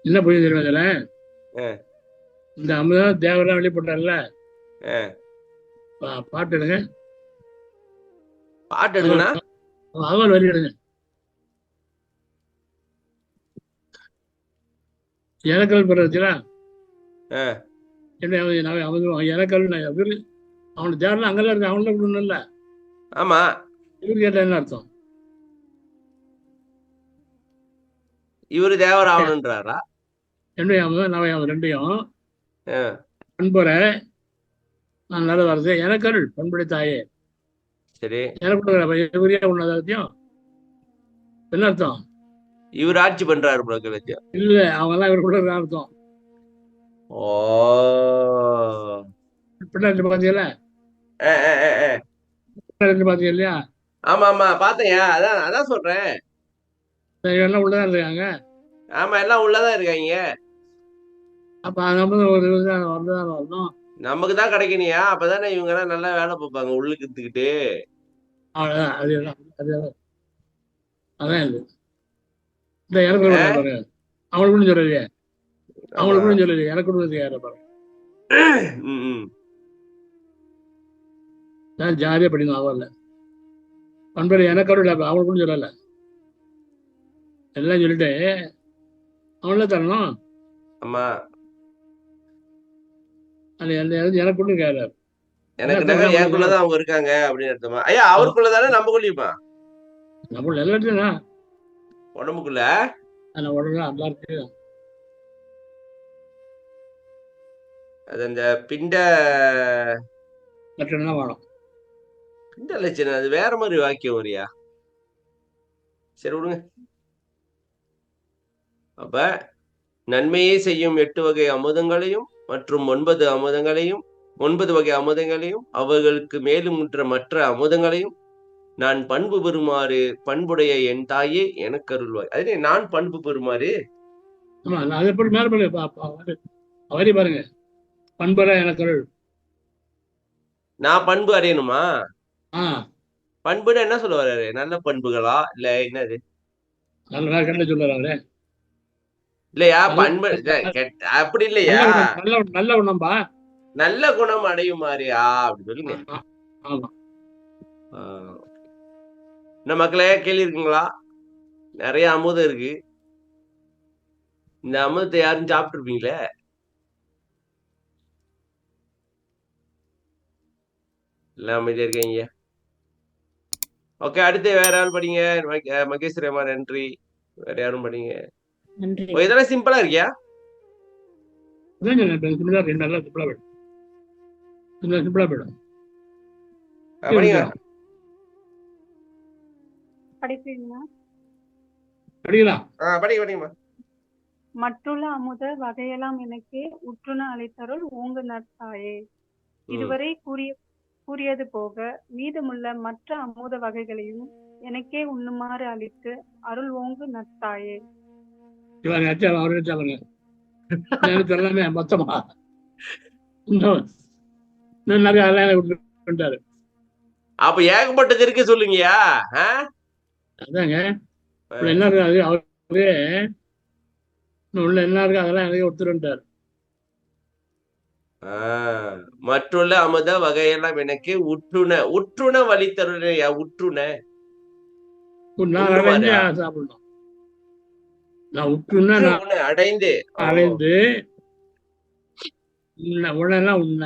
என்ன புரியுது தெரியுமா இதுல? ஆ. இந்த அமுதம் தேவரெல்லாம் வெளிப்பட்டார்ல, ஆ. பாட்டு எடுங்க, பாட்டு எடுங்கண்ணா. அவள் வரி எடுங்க. எனக்கல் பெறச்சுனா ஆ. என்ன அமுதம் எனக்கல் அவனுக்கு தேவரெல்லாம் அங்கெல்லாம் இருக்கு, அவன்ல கொடுக்கணும்ல. ஆமா, இவரு கேட்டா என்ன அர்த்தம்? இவரு தேவர் ஆகணுன்றாரா? என்னுடைய அமுதம் நவை அமுதம் ரெண்டையும் ஆ. பண்புற நான் நல்ல வருது எனக்கல் பண்புடைய தாயே சரி, எனக்கு இவரே உன்னதாத்தியம் என்ன அர்த்தம்? இவர் ஆட்சி பண்றாரு போல இருக்கு. இல்ல, அவங்க எல்லாம் இவருக்குள்ள இருக்க அர்த்தம். ஓ. பிள்ளைங்க பாத்தீங்கல்ல, ஆ, ஆ, ஆ, ஆ. பிள்ளைங்க பாத்தீங்க இல்லையா, ஆமா ஆமா பாத்தேன். அதான் அதான் சொல்றேன். எல்லாம் உள்ளதான் இருக்காங்க. ஆமா, எல்லாம் உள்ளதான் இருக்காங்க. அப்ப நம்ம ஒரு இதுதான் வரதான் வரணும். நமக்கு தான் கிடைக்கணியா? அப்பதானே இவங்க எல்லாம் நல்லா வேலை பார்ப்பாங்க உள்ளுக்கு எடுத்துக்கிட்டு. அவ்வளவுதான், அது அதான் இது. இந்த எனக்கு பாருங்க, அவங்களுக்கும் சொல்லலையே, அவங்களுக்கும் சொல்லலையே, எனக்கு யார பாருங்க. நான் ஜாலியா படிக்கணும், அவல்ல பண்புற எனக்கருள் அவங்களுக்கும் சொல்லல, எல்லாம் சொல்லிட்டு அவங்கள தரணும். ஆமா, அது எனக்கு ஒண்ணு கேட்காரு. எனக்கு எனக்குள்ளதான் அவங்க இருக்காங்க அப்படின்னு அர்த்தமா? ஐயா, அவருக்குள்ளதானே நம்மக்குள்ளயுமா? நம்ம எல்லாத்தையும் உடம்புக்குள்ள உடனே நல்லா இருக்கு. அது அந்த பிண்ட லட்சணம் வேணும். பிண்ட லட்சணம் அது வேற மாதிரி வாக்கியம் வரியா? சரி விடுங்க. அப்ப நன்மையே செய்யும் 8 வகை அமுதங்களையும் மற்றும் 9 அமுதங்களையும் 9 வகை அமுதங்களையும் அவர்களுக்கு மேலும் மற்ற அமுதங்களையும் நான் பண்பு பெறுமாறு பண்புடைய என் தாயே எனக்கு அருள்வாய். அதே நான் பண்பு பெறுமாறு. ஆமா, அது எப்படி மேல அவரே பாருங்க, பண்புற எனக்கு அருள். நான் பண்பு அடையணுமா? ஆஹ் பண்புன்னு என்ன சொல்ல வர்றாரு? நல்ல பண்புகளா இல்ல என்னது? நல்ல கண்ட சொல்றாரு இல்லையா? பண்பு அப்படி இல்லையா? நல்ல குணம்பா, நல்ல குணம் அடையுமாறியா அப்படி சொல்லுங்க. ஆமா. என்ன மக்களே, கேள்வி இருக்குங்களா? நிறைய அமுதம் இருக்கு. இந்த அமுதத்தை யாரும் சாப்பிட்டு இருப்பீங்களே? எல்லாம் அமைதியா இருக்கீங்க. ஓகே, அடுத்து வேற யாரும் படிங்க. மகேஸ்வரி அம்மா நன்றி. வேற யாரும் படிங்க. இதெல்லாம் சிம்பிளா இருக்கியா? சிம்பிளா போயிடும். படிங்களா? மற்றுள்ள அமுத வகையெல்லாம் எனக்கு உற்றுண அளித்தருள் ஓங்கு நற்தாயே. இதுவரை கூறியது போக மீதமுள்ள மற்ற அமுத வகைகளையும் எனக்கே உண்ணுமாறு அளித்து அருள் ஓங்கு நற்தாயே. எல்லாமே மொத்தமா நிறைய அப்ப ஏகப்பட்டது இருக்கு சொல்லுங்கயா. அதாங்க என்ன இருக்கு, அவரே உள்ள என்ன இருக்கு அதெல்லாம் எனக்கு ஒத்துருட்டாரு. மற்றுள்ள அமுத வகையெல்லாம் எனக்கு உற்றுண வழித்தருளையா? உற்றுண சாப்பிடணும். நான் உற்றுன அடைந்து உணெல்லாம் உண்ண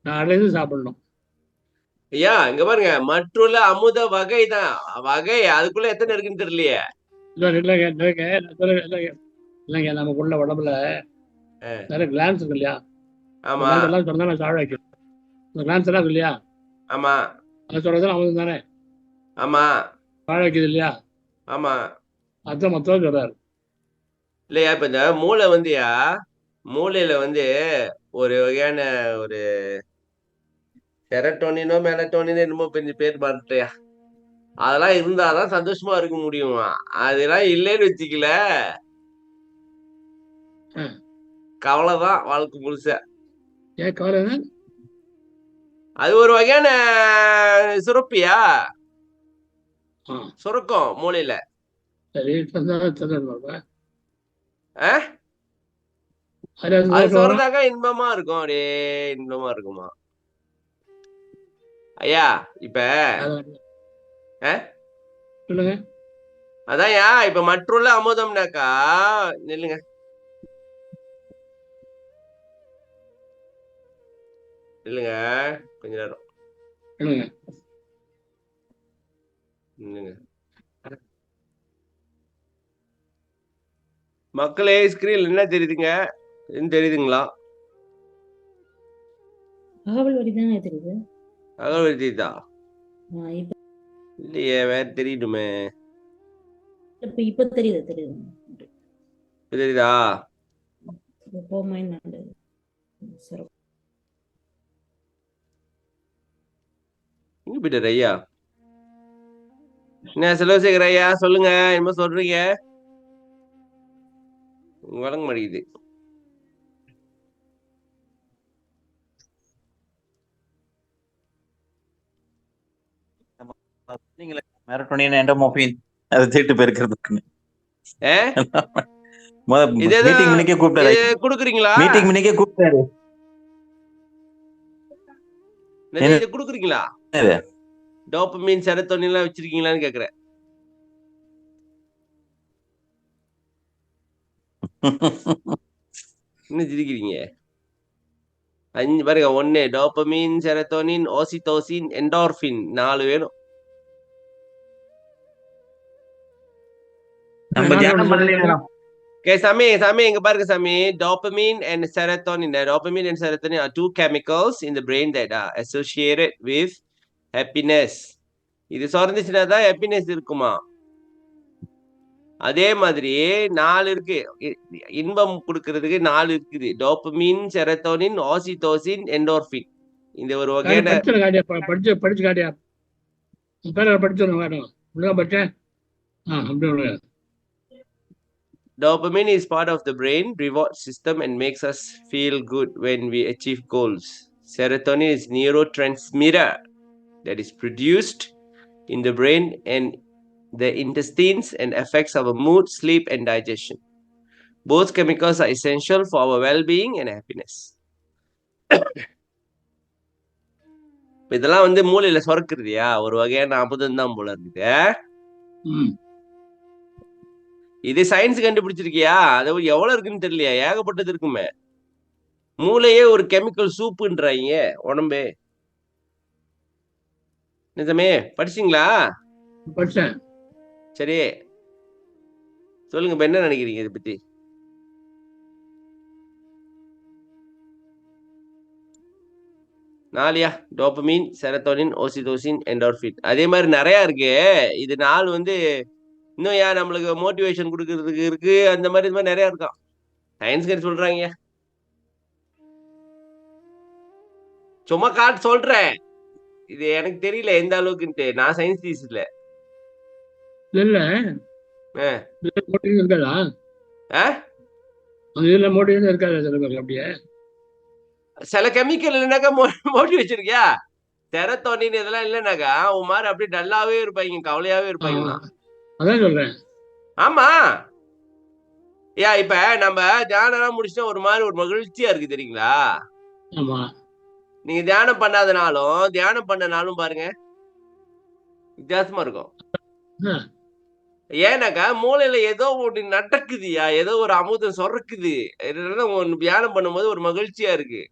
நான் அடைந்து சாப்பிடணும். ஐயா இங்க பாருங்க, மற்றுள்ள அமுத வகை தான் வகை. அதுக்குள்ள எத்தனை இருக்குன்னு தெரியலையே. இல்லைங்க, நமக்குள்ள உடம்புல நிறைய கிளான்ஸ் இருக்கு இல்லையா? ஆமா, எல்லாம் சொன்னா நான் சாழ வைக்கணும். இந்த கிளான்ஸ் எல்லாம் இருக்கு இல்லையா? ஆமா, அது சொல்றதுலாம் அவங்க தானே ஆமா, வாழ வைக்குது இல்லையா? ஆமா, அதான் மொத்தம் சொல்றாரு இல்லையா? இப்ப இந்த மூளை வந்துயா, மூளையில ஒரு வகையான ஒரு செரட்டோனினோ மெலட்டோனினோ என்னமோ கொஞ்சம் பேர் பார்த்துட்டியா, அதெல்லாம் இருந்தாதான் சந்தோஷமா இருக்க முடியுமா? அதெல்லாம் இல்லைன்னு வச்சுக்கல, கவலைதான் வாழ்க்கை முழுச. ஏன் கவலை? அது ஒரு வகையான சுரப்பியா, சுரக்கம் மூளையில. சரி, அதுல அது சந்தோஷம் வரும். சொல்றதாக்கா இன்பமா இருக்கும், அப்படியே இன்பமா இருக்குமா ஐயா? இப்ப சொல்லுங்க. அதான்யா, இப்ப மற்றுள்ள அமுதம்னாக்கா, நில்லுங்க, இல்லைங்க, கொஞ்ச நேரம் சொல்லுங்க. இல்லைங்க. மக்களே, ஸ்கிரீன் என்ன தெரியுதுங்க? தெரியுதுங்களா? தகவல் வரிதானே தெரியுது. தகவல் தெரியுதா? இப்ப இல்லையே, வேற தெரியணுமே. இப்ப தெரியுது. தெரியுதா? இங்க போயிட்டாரு ஐயா. என்ன செல்வசேகர் ஐயா, சொல்லுங்க, என்ன சொல்றீங்க? வழங்க மாட்டேங்குது. மெரட்டோனின் எண்டோமோர்பின் அதை தீட்டு பெருக்கிறதுக்கு மீட்டிங் மினிக்கே கூப்பிட்டாரு. குடுக்குறீங்களா? மீட்டிங் மினிக்கே கூப்பிட்டாரு. இதை குடுக்குறீங்களா? டோபமைன், செரோட்டோனின் எல்லாம் வச்சிருக்கீங்களான்னு கேக்குறேன். என்ன சிரிக்கிறீங்க? 5 பாருங்க. 1 டோபமைன், செரோட்டோனின், ஓசிட்டோசின், என்டார்பின் 4 வேணும். சாமி இங்க பாருங்க சாமி. Dopamine and serotonin. Dopamine and serotonin are 2 chemicals in the brain that are associated with happiness. இது சுரந்துச்சுன்னா தான் ஹாப்பினஸ் இருக்குமா? அதே மாதிரி 4 இருக்கு, இன்பம் கொடுக்கறதுக்கு 4 இருக்குது. Dopamine, serotonin, oxytocin, endorphin. இந்த ஒரு வகையான படிச்சு காட்டியா படிச்சு. Dopamine is part of the brain reward system and makes us feel good when we achieve goals. Serotonin is neurotransmitter that is produced in the brain and the intestines and affects our mood, sleep, and digestion. Both chemicals are essential for our well-being and happiness. இதெல்லாம் மூளையில சுரக்குறதுயா, ஒரு வகையான அமுதம் தான் போல இருக்குது. இது science கண்டுபிடிச்சிருக்கியா? அது எவ்வளவு இருக்குன்னு தெரியலையா? ஏகப்பட்டது இருக்குமே. மூளையே ஒரு கெமிக்கல் சூப்புன்றாங்க உடம்பே. நிஜமே? படிச்சீங்களா? படிச்சேன். சரி, சொல்லுங்க, இப்ப என்ன நினைக்கிறீங்க இதை பத்தி? Naliya, dopamine, serotonin, ஓசிடோசின், endorphin. அதே மாதிரி நிறைய இருக்கு. இது 4 இன்னும் நம்மளுக்கு மோட்டிவேஷன் கொடுக்கறதுக்கு இருக்கு. அந்த மாதிரி இது மாதிரி நிறைய இருக்கான். சயின்ஸ் சொல்றாங்க. சும்மா காட்டு சொல்றேன். இது எனக்கு தெரியல எந்த அளவுக்குன்ட்டு. நான் சயின்ஸ் டீச்சர் இல்ல. சில கெமிக்கல் இல்லைனாக்கா மோட்டி வச்சிருக்கியா? செரோட்டோனின் இதெல்லாம் இல்லைனாக்கா உன் மாதிரி அப்படியே டல்லாவே இருப்பாங்க, கவலையாவே இருப்பாங்க. அதான் சொல்றேன். ஆமா, இப்ப நம்ம தியானம் முடிச்சுட்டா ஒரு மாதிரி ஒரு மகிழ்ச்சியா இருக்கு, தெரியுங்களா? நீங்க தியானம் பண்ணாதனாலும் தியானம் பண்ணனாலும் பாருங்க வித்தியாசமா இருக்கும். ஏன்னாக்கா மூளையில ஏதோ ஒண்ணு நடக்குதுயா, ஏதோ ஒரு அமுதம் சொரக்குது. தியானம் பண்ணும்போது ஒரு மகிழ்ச்சியா இருக்கு.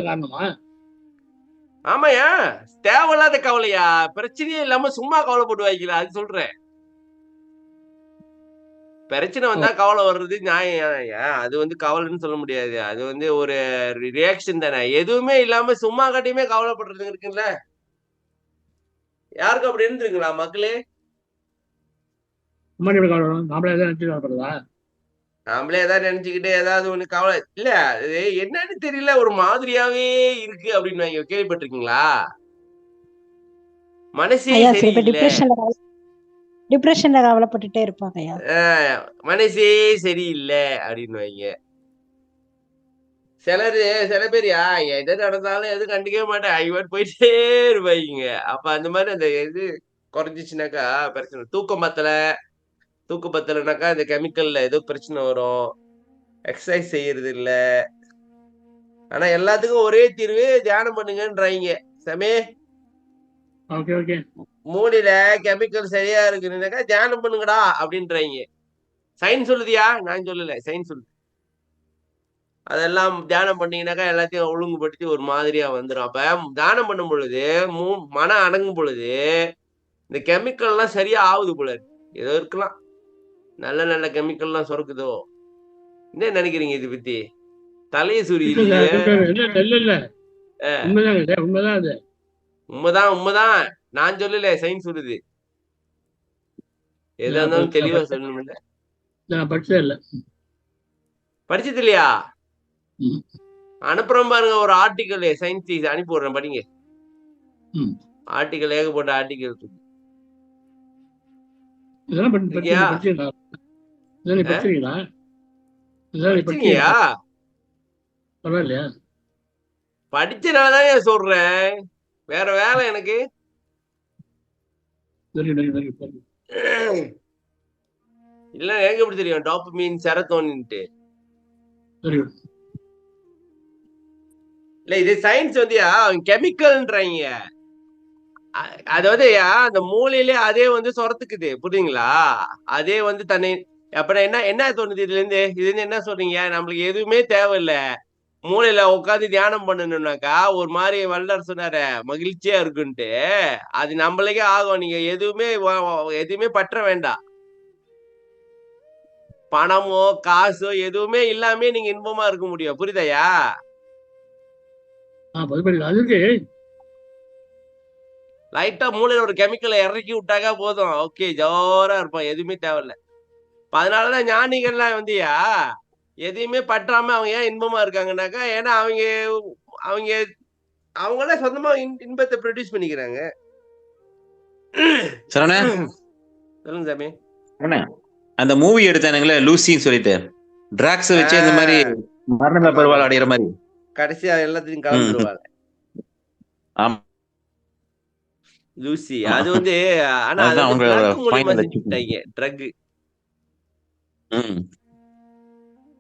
காரணமா? ஆமாயா, தேவையில்லாத கவலையா, பிரச்சனையே இல்லாம சும்மா கவலைப்பட்டு வைக்கல, அது சொல்றேன். பிரச்சனை வந்தா கவலை வர்றது நியாயம். அது கவலைன்னு சொல்ல முடியாது. அது ஒரு ரியாக்ஷன் தானே. எதுவுமே இல்லாம சும்மா கட்டியுமே கவலைப்படுறது இருக்குல்ல. யாருக்கும் அப்படி இருந்துருங்களா மக்களே? நாமளே ஏதாவது நினைச்சுக்கிட்டு ஏதாவது ஒண்ணு கவலை இல்ல, அது என்னன்னு தெரியல, ஒரு மாதிரியாவே இருக்கு அப்படின்னு கேள்விப்பட்டிருக்கீங்களா? மனசே டிப்ரெஷன்ல கவலைப்பட்டுட்டே இருப்பாங்க. மனசே சரியில்லை அப்படின்னு சில பேர் எது நடந்தாலும் எது கண்டுக்கவே மாட்டேன், போயிட்டே இருப்பாங்க. அப்ப அந்த மாதிரி அந்த குறைஞ்சிச்சுனாக்கா பிரச்சனை. தூக்கம் பத்தலைனாக்கா இந்த கெமிக்கல்ல ஏதோ பிரச்சனை வரும். எக்ஸசைஸ் செய்யறது இல்ல. ஆனா எல்லாத்துக்கும் ஒரே தீர்வு தியானம் பண்ணுங்கன்றாங்க. சமே ஓகே ஓகே. மூளையில கெமிக்கல் சரியா இருக்குன்னாக்கா தியானம் பண்ணுங்கடா அப்படின்றாங்க. சயின்ஸ் சொல்லுதியா, நான் சொல்லல, சயின்ஸ் சொல்லுது. அதெல்லாம் தியானம் பண்ணீங்கன்னாக்கா எல்லாத்தையும் ஒழுங்குபடுத்தி ஒரு மாதிரியா வந்துடும். அப்ப தியானம் பண்ணும் பொழுது மனம் அடங்கும் பொழுது இந்த கெமிக்கல் எல்லாம் சரியா ஆகுது போல. ஏதோ இருக்கலாம், நல்ல நல்ல கெமிக்கல் எல்லாம் சுரக்குதோ. என்ன நினைக்கிறீங்க இது பத்தி? தலைய இல்ல சுரியிலேயே. உண்மைதான் அது. உண்மைதான். நான் சொல்லல, சயின்ஸ் சொல்லுது. எதா இருந்தாலும் தெளிவா சொல்லணும்ல. நான் படிச்சதே இல்ல. படிச்சது இல்லையா? அனுப்புறோம் பாருங்க ஒரு ஆர்டிக்கல், சயின்ஸ் அனுப்பி விடுறேன், படிங்க. ஆர்டிக்கல், ஏகப்பட்ட ஆர்டிக்கல் இருக்கு. படிச்சீங்களா? பரவாயில்லையா? படிச்சனாலதான் சொல்றேன், வேற வேலை எனக்கு. இல்ல எனக்கு எப்படி தெரியும் டோபமைன் செரோட்டோனின்ட்டு? இல்ல இது சயின்ஸ் வந்துயா, கெமிக்கல்ன்றாங்க. அது வந்து அந்த மூளையிலே அதே வந்து சொரத்துக்குது, புரியுதுங்களா? அதே வந்து தன்னை. அப்புறம் என்ன தோணுது இதுல இருந்து என்ன சொல்றீங்க? நம்மளுக்கு எதுவுமே தேவையில்லை, மூளையில உட்காந்து தியானம் பண்ணணும்னாக்கா ஒரு மாதிரி வல்லர் சொன்னாரு மகிழ்ச்சியா இருக்குன்ட்டு. அது நம்மளுக்கே ஆகும். நீங்க எதுவுமே பற்ற வேண்டாம். பணமோ காசோ எதுவுமே இல்லாமே நீங்க இன்பமா இருக்க முடியும். புரியுதையா? லைட்டா மூளையில ஒரு கெமிக்கலை இறக்கி விட்டாக்கா போதும், ஓகே, ஜோரா இருப்பான், எதுவுமே தேவையில்ல. அதனாலதான் ஞானிகள்லாம் வந்துயா எதையுமே பற்றாம அவங்க ஏன் இன்பமா இருக்காங்கன்னாக்கா, ஏன்னா அவங்களே சொந்தமா இன்பத்தை ப்ரொடியூஸ் பண்ணிக்கிறாங்க. சொல்லுங்க சாமி. அந்த மூவி எடுத்தானுங்களே லூசின்னு சொல்லிட்டு, ட்ராக்ஸ் வச்சு இந்த மாதிரி மரண பருவால் அடையிற மாதிரி கடைசியா எல்லாத்தையும் கலந்துருவாங்க. ஆமா, லூசி அது வந்து. ஆனா அது வந்து ட்ரக் மூலமா செஞ்சுட்டாங்க. ட்ரக்,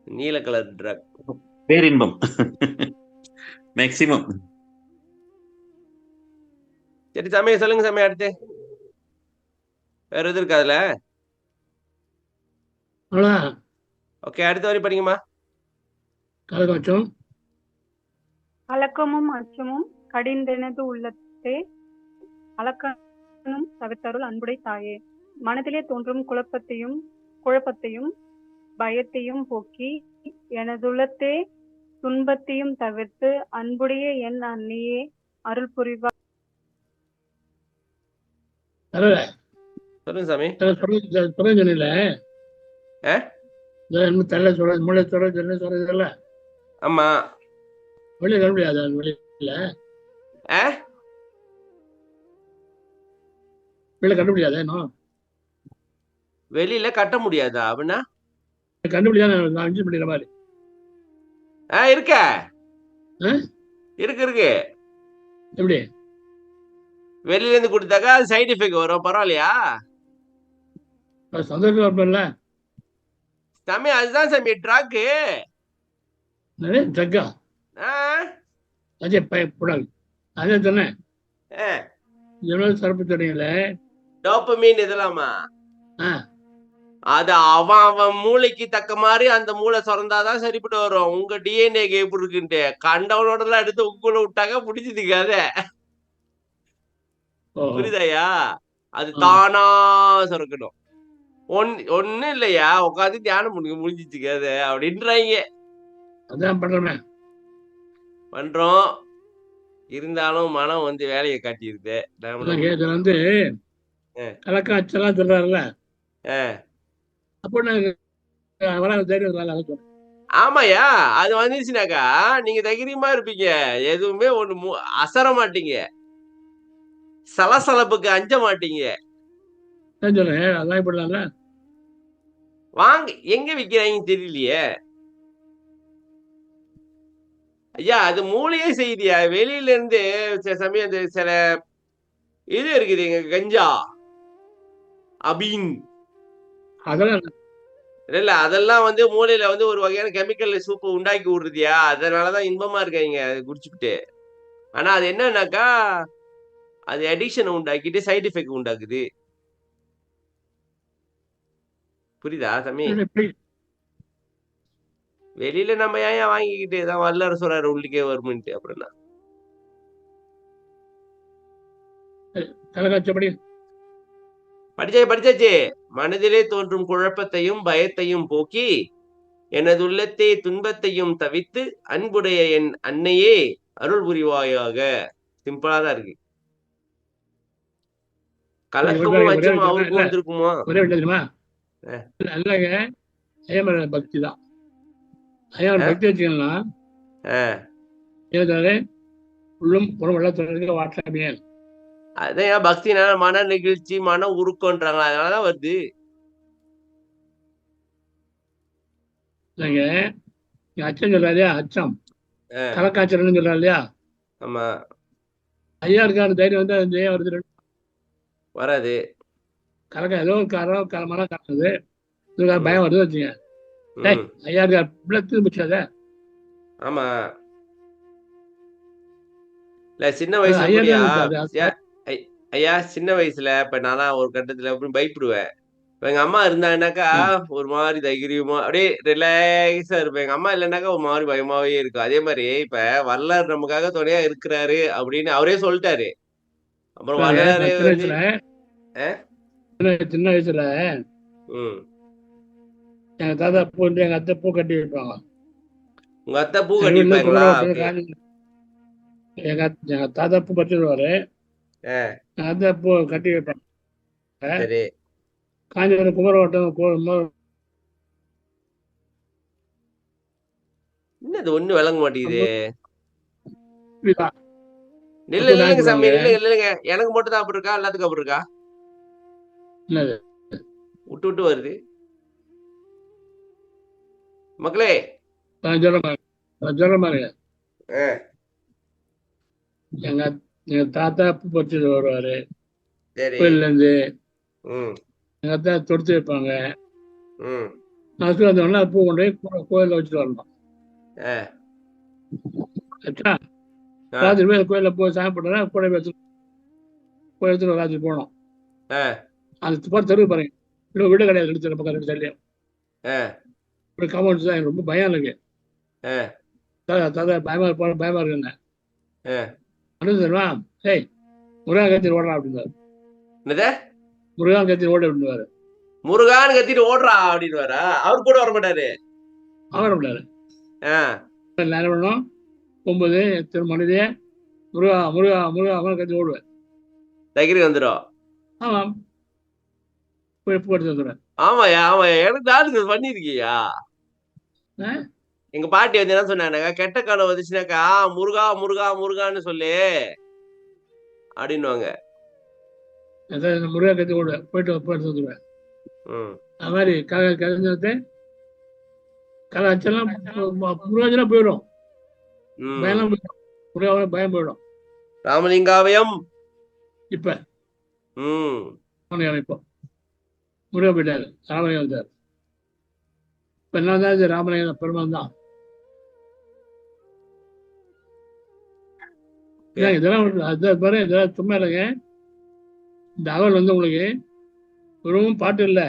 நீல கலர் ட்ரக், பேரின்பம் மேக்ஸிமம். சரி சாமி, சொல்லுங்க சாமி. அடுத்து வேற எது இருக்கா அதுல? ஓகே, அடுத்த வரி படிங்கம்மா. கலக்கமும் அச்சமும் கடிந்தெனது உள்ளத்தே அளக்கணும் தவிர்த்தருள் அன்புடை தாயே. மனதிலே தோன்றும் குழப்பத்தையும் பயத்தையும் போக்கி எனதுள்ளத்தே துன்பத்தையும் தவிர்த்து அன்புடைய என் அன்னையே அருள் புரிவார். சொல்லுங்க சாமி. ஆமா, வெளியே கட்ட முடியாது. வெளியில கட்ட முடியாதா? அப்படின்னா கண்டுபிடிக்கிற மாதிரி இருக்கு. எப்படி வெளியில இருந்து கொடுத்தாக்கா அது சைடு எஃபெக்ட் வரும், பரவாயில்லையா? சந்தோஷம் சாமி, அதுதான் சாமி ட்ரக். அதே தானே சிறப்பு தெரியுங்கள டோபமைன் இதெல்லாமா? அது அவன் மூளைக்கு தக்க மாதிரி அந்த மூளை சுரந்தாதான் சரிப்பட்டு வரும். உங்க டிஎன்ஏ எப்படி இருக்குன்ட்டு கண்டவனோட எல்லாம் எடுத்து உக்குள்ள விட்டாக்க பிடிச்சதுக்காத. புரியுதாயா? அது தானா சுரக்கணும். ஒண்ணு இல்லையா, உட்காந்து தியானம் பண்ணுங்க, முடிஞ்சிச்சுக்காத அப்படின்றாங்க. பண்றோம், இருந்தாலும் மனம் வந்து வேலையை காட்டியிருது. வந்து கலக்கம் அச்செல்லாம் சொல்றாருல்ல, ஆமாயா, அது வந்துருச்சுனாக்கா நீங்க தைரியமா இருப்பீங்க. எதுவுமே ஒண்ணு அசர மாட்டீங்க, சலசலப்புக்கு அஞ்ச மாட்டீங்க. வாங்க, எங்க விக்கிறாங்க தெரியலையே ஐயா. அது மூளையே செய்தியா? வெளியில இருந்து சில சமயம் சில இது இருக்குது, கஞ்சா அபீன். அதெல்லாம் இல்ல அதெல்லாம் வந்து மூளையில வந்து ஒரு வகையான கெமிக்கல் சூப்பு உண்டாக்கி விடுறதியா, அதனாலதான் இன்பமா இருக்காங்க அது குடிச்சுக்கிட்டு. ஆனா அது என்னன்னாக்கா அது அடிக்ஷனை உண்டாக்கிட்டு சைடு எஃபெக்ட் உண்டாக்குது. புரியுதா தம்பி? எப்படி வெளியில நம்ம ஏன் வாங்கிக்கிட்டு ஏதாவது வல்லர சொல்றாரு உள்ளுக்கே வருமுன்ட்டு அப்புறம் என்ன? கலகாச்சபடி படிச்சாச்சு. மனதிலே தோன்றும் குழப்பத்தையும் பயத்தையும் போக்கி எனது உள்ளத்தே துன்பத்தையும் தவித்து அன்புடைய என் அன்னையே அருள் புரிவாயாக. சிம்பிளா தான் இருக்கு. கலக்கமும் அச்சமும் அவருக்கும் வந்திருக்குமா? ஒரே விஷயம் தெரியுமா? இல்லங்க, ஐயமர பக்தி தான். ஐயமர பக்தி வச்சுக்கணும்னா உள்ளும் புறம் வெள்ளத்துறைக்கு வாட்டமே. அதான் பக்தினால மன நெகிழ்ச்சி மன உருக்கம்ன்றாங்க, அதனாலதான் வருது. இல்லைங்க, அச்சம் சொல்றாருயா, அச்சம் கலக்காச்சல்னு சொல்றாரு இல்லையா? ஆமா, ஐயா இருக்காரு தைரியம் வந்து அந்த வருது வராது. கலக்க ஏதோ ஒரு காரம் மரம் காட்டுறது பயம் வருது வச்சுங்க. ஐயா இருக்கார் பிள்ளை திரும்பிச்சாத. ஆமா, இல்ல சின்ன வயசுல ஐயா சின்ன வயசுல இப்ப நான்லாம் ஒரு கட்டத்துல பயப்படுவேன். எங்க அம்மா இருந்தாங்கன்னாக்கா ஒரு மாதிரி தைரியமா அப்படியே ரிலாக்ஸா இருப்பேன். எங்க அம்மா இல்லைன்னாக்கா ஒரு மாதிரி பயமாவே இருக்கும். அதே மாதிரி இப்ப வல்லார் நமக்காக துணையா இருக்கிறாரு அப்படின்னு அவரே சொல்லிட்டாரு. அப்புறம் வல்லாரு வந்து சின்ன வயசுல எங்க தாத்தா பூ வந்து எங்க அத்தை பூ கட்டி வைப்பாங்க. உங்க அத்தை பூ கட்டி வைப்பாங்களா? எங்க தாத்தா பூ பறிச்சிருவாரு, எங்க அத்தை பூ கட்டி வைப்பாங்க. காஞ்சிபுரம் குமரவட்டம் என்னது ஒண்ணு விளங்க மாட்டேங்குது. இல்லைங்க சாமி, இல்லைங்க, எனக்கு மட்டும் தான் அப்படி இருக்கா? எல்லாத்துக்கும் அப்படி இருக்கா? விட்டு விட்டு வருது மக்களே. எங்க தாத்தா பூ பறிச்சுட்டு வருவாரு கோயில்ல இருந்து. எங்க அத்தா தொடுத்து வைப்பாங்க. நான் பூ கொண்டு போய் கோயில்ல வச்சுட்டு வரணும். ராத்திரி போய் கோயில்ல போய் சாமி போட்டா கூட கோயிலுக்கு ராத்திரி போனோம். அந்த தெருவு பாருங்க, இன்னும் வீடு கிடையாது, ரெண்டு பக்கம் ரெண்டு சைட்லயும் ஒரு காம்பவுண்ட் தான். ரொம்ப பயம் எனக்கு. தாத்தா பயமா இருக்குங்க. ஏய் முருகன் கத்திட்டு ஓடுறான் அப்படின்னாரு. முருகன் கத்திட்டு ஓட அப்படின்னுவாரு. முருகான்னு கத்திட்டு ஓடுறா அப்படின்னு அவரு கூட வர மாட்டாரு. அவர் விடாரு. என்ன பண்ணணும், 9 எத்தனை மணிதே முருகா முருகா முருகா அவன் கத்தி ஓடுவேன். தைரியம் வந்துடும். ஆமாம், போய் பூ எடுத்து வந்துடுவேன். ஆமாயா ஆமாயா, எனக்கு நானுங்க பண்ணிருக்கியா? எங்க பாட்டி வந்து என்ன சொன்னாங்க, கெட்ட காலம் வந்துச்சுனாக்கா முருகா முருகா முருகான்னு சொல்லு அப்படின்னுவாங்க. முருகா கத்தி ஓடுவேன், போயிட்டு எடுத்து வந்துடுவேன். அது மாதிரி கலைஞத்தை கலாச்செல்லாம் முருகாஜெல்லாம் போயிடும், பயம் போயிடும், முருகாவை பயம் போயிடும். ராமலிங்காவயம் இப்ப இப்போ முருகா போயிட்டாரு, ராமலிங்கம் வந்தார். இப்ப என்ன தான் இது ராமலிங்கம் பெருமாள் தான். இதெல்லாம் பாரு, இதெல்லாம் சும்மா இல்லைங்க. இந்த அவள் வந்து உங்களுக்கு வெறும் பாட்டு இல்ல,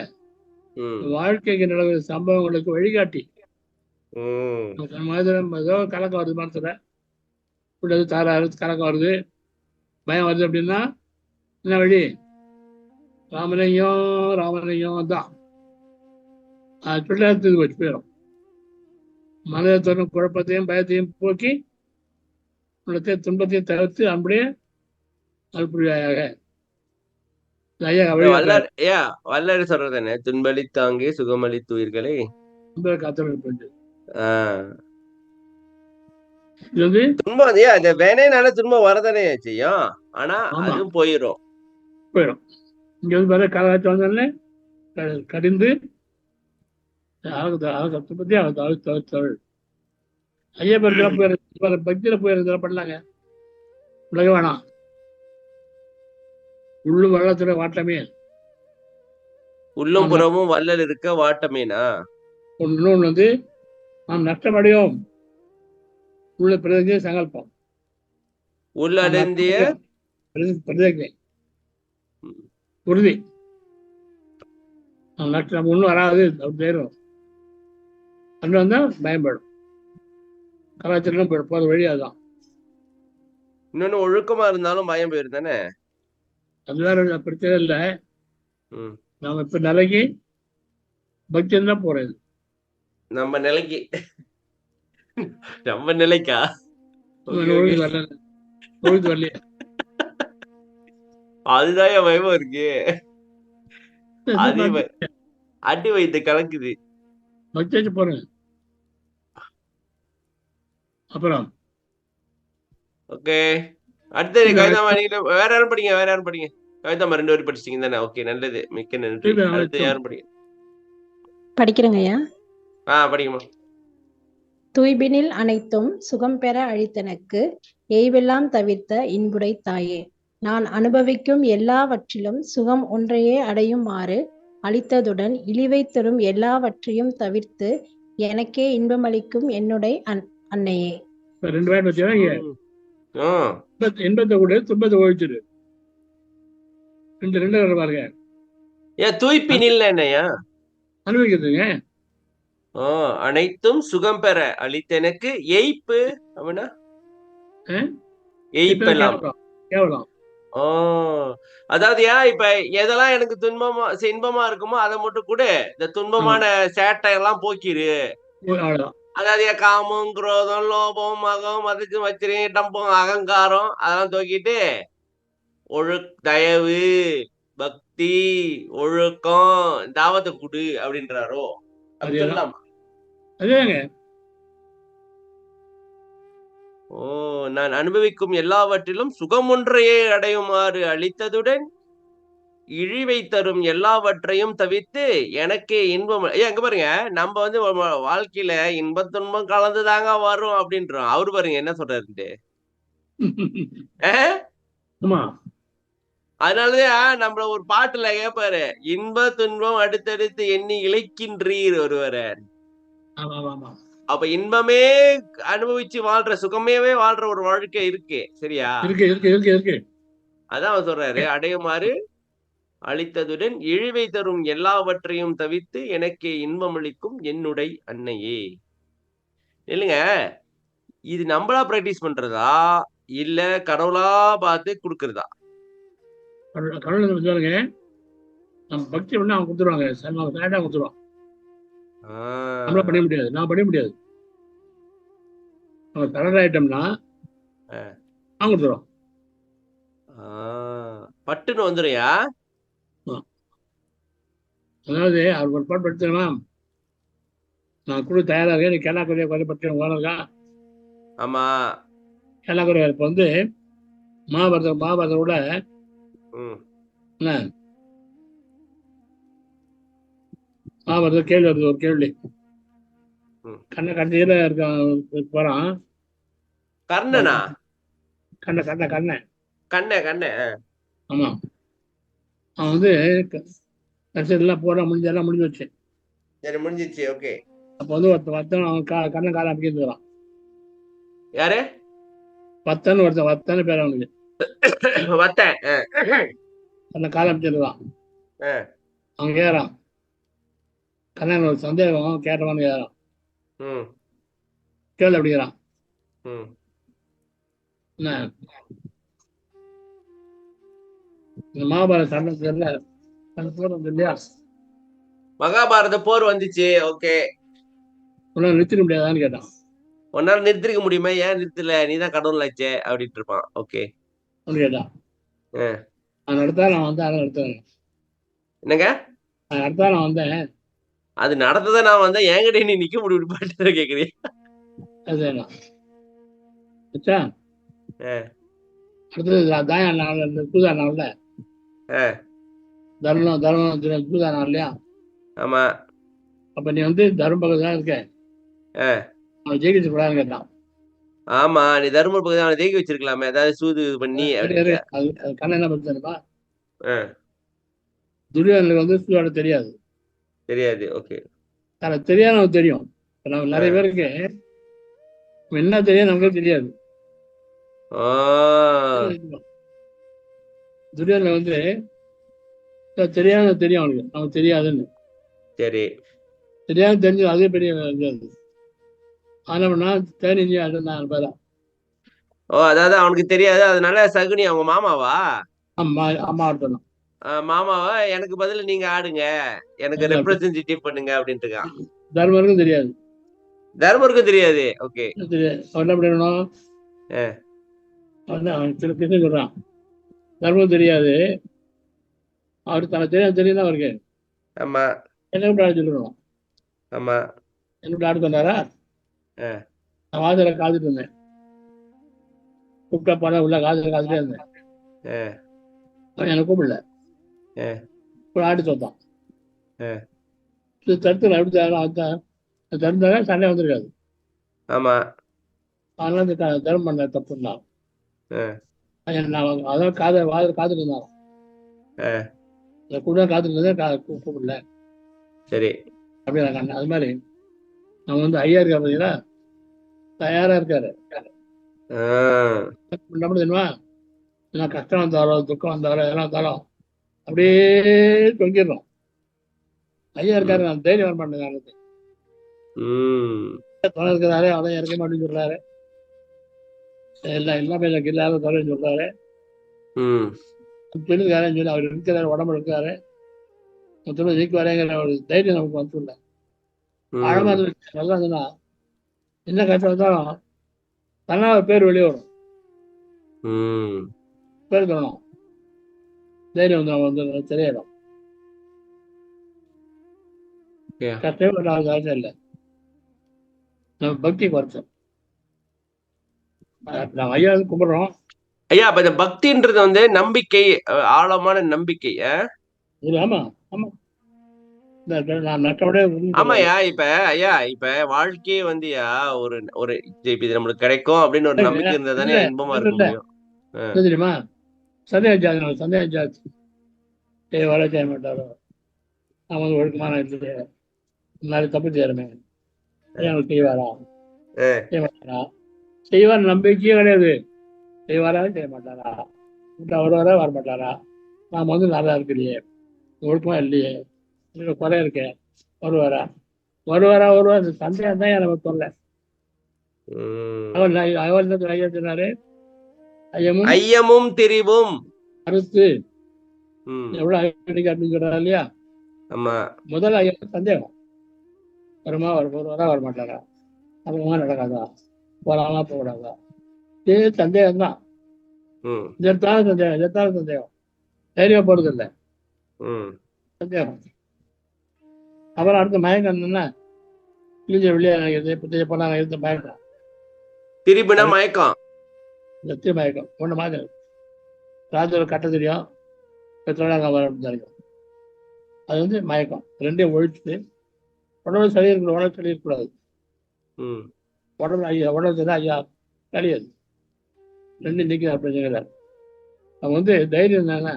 வாழ்க்கைக்கு நடக்கிற சம்பவங்களுக்கு வழிகாட்டி. ஏதோ கலக்கம் வருது மனசுல, கலக்கம் வருது, பயம் வருது அப்படின்னா என்ன வழி? ராமலிங்கம் ராமலிங்கம் தான். அது பிள்ளையார் வச்சு போயிடும். மனதை தோணும் குழப்பத்தையும் பயத்தையும் போக்கி உள்ளத்தை துன்பத்தையும் தவிர்த்து அன்புடைய அல்புரியாக. வல்லாரு சொல்றதானே, துன்பளி தாங்கி சுகமளி தூயிர்களை துன்பம் அந்த வேணைனால துன்பம் வரதானே செய்யும். ஆனா அதுவும் போயிடும். இங்க வந்து பாரு, காலகாட்சி வந்தாலே கடிந்து பத்தி ஐயப்பன் பக்தியில போயிருந்தா பண்ணலாங்க. உலக வேணாம், உள்ளு வெள்ளத்துல வாட்டமே. உள்ளும் புறமும் வள்ளல் இருக்க வாட்டமேனா? இன்னொன்று வந்து நாம் நஷ்டமடையோம் உள்ள பிரதிஜை சங்கல்பம் உள்ளடந்திய பிரதிஜை உறுதி. நம்ம ஒன்றும் வராது அப்படி தேரும் அது வந்தால் பயன்படும். கலாச்சாரம் போகிற வழி அதுதான். இன்னொன்னு ஒழுக்கமா இருந்தாலும் பயம் போயிரு தானே. அது வேற பிரச்சனை இல்லை. நாம இப்ப நிலைக்கு பக்தி தான் போறது. நம்ம நிலைக்கு நம்ம நிலைக்கா வரல. அதுதான் என் பயமா இருக்கு. அடி வைத்து கலக்குது. பக்தி போறேன். அப்புறம் ஓகே அடுத்தது கவிதாமா, நீங்க வேற யாரும் படிங்க. கவிதாமா 2 பேரும் படிச்சிட்டீங்க தானே? ஓகே நல்லது, மிக்க நன்றி. அடுத்து யாரும் படிங்க. படிக்கிறேங்க ஐயா. படிக்குமா. தூய்பினில் அனைத்தும் சுகம் பெற அழித்தனக்கு எய்வெல்லாம் தவிர்த்த இன்புடை தாயே, நான் அனுபவிக்கும் எல்லாவற்றிலும் சுகம் ஒன்றையே அடையுமாறு அளித்ததுடன் இழிவை தரும் எல்லாவற்றையும் தவிர்த்து எனக்கே இன்பமளிக்கும் என்னுடைய அன்னையே. 2 பேர் பத்தியா இன்பத்தை கூட துன்பத்தை ஒழிச்சிரு. 2 பாருங்க. ஏன் தூய்பினில் என்னையா அனுபவிக்கிறதுங்க? அனைத்தும் சுகம் பெற அளித்தனக்கு எய்ப்பு அப்படின்னா எய்ப்பெல்லாம் கேவலம். அதாவது இப்ப எதெல்லாம் எனக்கு இன்பமா இருக்குமோ அதை மட்டும் கூட இந்த துன்பமான சேட்டை எல்லாம் போக்கிரு. அதாவது காமம், குரோதம், லோபம், மகம், மதிச்சு வச்சிரு, டம்பம், அகங்காரம் அதெல்லாம் தூக்கிட்டு தயவு, பக்தி, ஒழுக்கம், தாவத்தை குடு அப்படின்றாரோ? நான் அனுபவிக்கும் எல்லாவற்றிலும் சுகம் ஒன்றையே அடையுமாறு அளித்ததுடன் இழிவை தரும் எல்லாவற்றையும் தவிர்த்து எனக்கே இன்பம். அங்க பாருங்க, நம்ம வந்து வாழ்க்கையில இன்ப துன்பம் கலந்துதாங்க வரும் அப்படின்றோம். அவரு பாருங்க என்ன சொல்றாரு. அதனாலதான் நம்மள ஒரு பாட்டுல கேட்பாரு, இன்ப துன்பம் அடுத்தடுத்து எண்ணி இழைக்கின்றீர் ஒருவர. அப்ப இன்பமே அனுபவிச்சு வாழ்ற, சுகமேவே வாழ்ற ஒரு வாழ்க்கை இருக்கு. சரியா? இருக்கு. அதான் அவர் சொல்றாரு, அடையுமாறு அளித்ததுடன் இழிவை தரும் எல்லாவற்றையும் தவிர்த்து எனக்கே இன்பமளிக்கும் என்னுடைய அன்னையே. இல்லைங்க, இது நம்மளா பிராக்டிஸ் பண்றதா இல்ல கடவுளா பார்த்து கொடுக்கறதா? கடவுள் சொல்லுங்க, நம்ம பக்தி பண்ண அவங்க கொடுத்துருவாங்க, கொடுத்துருவான். நம்மள பண்ண முடியாது, நான் பண்ண முடியாது. நம்ம கடவுள் ஆயிட்டோம்னா அவங்க கொடுத்துருவோம். பட்டுன்னு வந்துடுயா. அதாவது அவர் ஒரு பாட்டு படிச்சோம்னா, நான் கூட தயாரா இருக்கேன், நீ கேலாக்குறைய பற்றி ஓனருக்கா? ஆமா, கேலாக்குறைய இப்ப வந்து மகாபாரதோட மகாபாரத கேள்வி வருது, ஒரு கேள்வி. கண்ண கண்டையில இருக்க போறான். கர்ணனா? கண்ண ஆமா. அவன் வந்து எல்லாம் போட எல்லாம் முடிஞ்சு வச்சு. சரி, முடிஞ்சிச்சு. ஓகே. அப்ப வந்து ஒருத்தன் அவன் கண்ண காலம் அப்படிங்கிறான். யாரு? வத்தன் பேர் அவனுக்கு. கண்ண காலம் அமைச்சிருக்கான். அவன் கேட்கறான், கண்ணன் ஒரு சந்தேகம் கேட்டவன் கேட்கறான். கேள்வி அப்படிங்கிறான். இந்த மகாபாரத சண்டை இல்லையா? மகாபாரத போர் வந்துச்சு. ஓகே. உன்னால நிறுத்திட முடியாதான்னு கேட்டான். உன்னால நிறுத்திருக்க முடியுமா? ஏன் நிறுத்தல? நீதான் கடவுள் ஆச்சே அப்படின்ட்டு இருப்பான். ஓகே கேட்டான். அது நடத்தா நான் வந்தேன், அதை நடத்துவேன். என்னங்க? அது நடத்தா நான் வந்தேன், அது நடத்ததான் நான் வந்தேன். என்கிட்ட நீ நிக்க முடியும் பாட்டு கேக்குறீங்க. அதுதான் அடுத்தது தாயம் பூதானால தர்மம் பூதானா இல்லையா? ஆமா. அப்ப நீ வந்து தர்ம பக்கம் தான் இருக்க, அவன் ஜெயிச்சு கூடாதுன்னு கேட்டான். ஆமா, நீ தர்ம பக்கம் அவனை ஜெயிக்க வச்சிருக்கலாமே, ஏதாவது சூது பண்ணி. கண்ண என்ன பண்ணுப்பா, துரியோதனுக்கு வந்து சூதாட தெரியாது. தெரியாது. ஓகே. தனக்கு தெரியாது நமக்கு தெரியும். இப்ப நம்ம நிறைய பேருக்கு என்ன தெரியாது நமக்கே தெரியாது. துரியோதனை வந்து தெரியாத தெரியும் அவனுக்கு, நமக்கு தெரியாதுன்னு. சரி. தெரியாது தெரிஞ்சு அதே பெரிய இது. ஆனா தேனி நான் பேரா. ஓ, அதாவது அவனுக்கு தெரியாது, அதனால சகுனி அவங்க மாமாவா அம்மா ஆடணும். மாமாவா எனக்கு பதிலா நீங்க ஆடுங்க, எனக்கு ரெப்ரசன்டேட்டிவ் பண்ணுங்க அப்படின்ட்டு இருக்கான். தர்மருக்கும் தெரியாது. தர்மருக்கும் தெரியாது. ஓகே. தெரியாது. அவன் என்ன பண்ணணும், அவன் சில கிருஷ்ணன் சொல்றான், தர்மம் தெரியாது, அவருக்கு தனக்கு தெரியாது தெரியும் தான் அவருக்கு. ஆமா. என்ன விட்டு ஆட சொல்லணும். ஆமா. என்ன விட்டு ஆட சொன்னாரா? நான் வாசல காத்துட்டு இருந்தேன், கூப்பிட்டா போன உள்ள காதுல காத்துட்டே இருந்தேன். அவன் எனக்கு கூப்பிடல, ஆட்டு தோத்தான். தடுத்து எப்படி தடுத்தாங்க, சண்டை வந்திருக்காது. ஆமா. அதனால இந்த தர்மம் பண்ண தப்புன்னா அதான் காத்துட்டு இருந்தாங்க. கூட காத்துட்டு இருந்தேன், கூப்பிடல. சரி. அப்படி நான் அது மாதிரி நம்ம வந்து ஐயா இருக்கா பார்த்தீங்களா, தயாரா இருக்காரு. என்ன தெரியுமா, ஏன்னா கஷ்டம் வந்தாலும் துக்கம் வந்தாலும் எதெல்லாம் வந்தாலும் அப்படியே தொங்கிடுறோம். ஐயா இருக்காரு, நான் தைரியம் வர மாட்டேங்க. துணை இருக்கிறாரு, அவன் இறக்க மாட்டேன்னு சொல்றாரு, எல்லாம் பேச இல்லாத தொலைன்னு சொல்றாரு. பெண்ணுக்காரன்னு சொல்லி அவர் இருக்கிறாரு, உடம்பு இருக்காரு, மொத்தமா நீக்குவாரேங்கிற ஒரு தைரியம் நமக்கு வந்துள்ள. ஆழமா நல்லா இருந்ததுன்னா என்ன கஷ்டம் வந்தாலும் தன்னா பேர் வெளியே வரும், பேர் தரணும், தைரியம் வந்து நம்ம வந்து தெரியிடும். கஷ்டமே அவசியம் இல்லை, நம்ம பக்தி குறைச்சோம். நம்ம ஐயா கும்பிடுறோம். ஐயா, அப்ப இந்த பக்தின்றது வந்து நம்பிக்கை, ஆழமான நம்பிக்கை. ஆமா ஆமா, ஆமாயா. இப்ப ஐயா, இப்ப வாழ்க்கையே வந்துயா ஒரு ஒரு இது நம்மளுக்கு கிடைக்கும் அப்படின்னு ஒரு நம்பிக்கை இருந்தா தானே இன்பமா இருக்க முடியும். தெரியுமா, சந்தேகம் ஜாஸ்தி வர செய்ய மாட்டாரோ, அவங்க ஒழுக்கமான முன்னாடி தப்பு செய்யறமே, செய்வாரா செய்ய மாட்டாரா, செய்வார் நம்பிக்கையே கிடையாது. செய்வாரா செய்ய மாட்டாரா, வருவாரா வர மாட்டாரா, நாம வந்து நல்லா இருக்கிறையே, ஒழுக்கமா இல்லையே, குறை இருக்கேன், வருவாரா அந்த சந்தேகம் தான் எனக்கு சொல்ல. அவர் ஐயா சொன்னாரு, ஐயமும் திரிவும் அறுத்து எவ்வளவு ஐயா அப்படின்னு சொல்றாரு இல்லையா. முதல் ஐயா சந்தேகம், வருவாரா வர மாட்டாரா, அப்பமா நடக்காதா, போறாங்களா போகக்கூடாதா, இது சந்தேகம் தான். இதற்கான சந்தேகம் தைரியம் போறது இல்லை, சந்தேகம். அப்புறம் அடுத்த மயக்கம் என்னன்னா, கிழிஞ்ச வெளியே நினைக்கிறது, பண்ண நினைக்கிறது மயக்கம், திருப்பினா மயக்கம், மயக்கம் ஒன்று மாதிரி. ராத்திரி கட்ட தெரியும், பெற்றோட தெரியும், அது வந்து மயக்கம். ரெண்டையும் ஒழிச்சுட்டு உடம்பு சரி இருக்கணும், உடம்பு சரி இருக்கக்கூடாது, உடம்பு ஐயா உடம்பு சரி ஐயா கிடையாது, ரெண்டும் நீக்கிறார் பிரச்சனை. அவங்க வந்து தைரியம் என்னன்னா,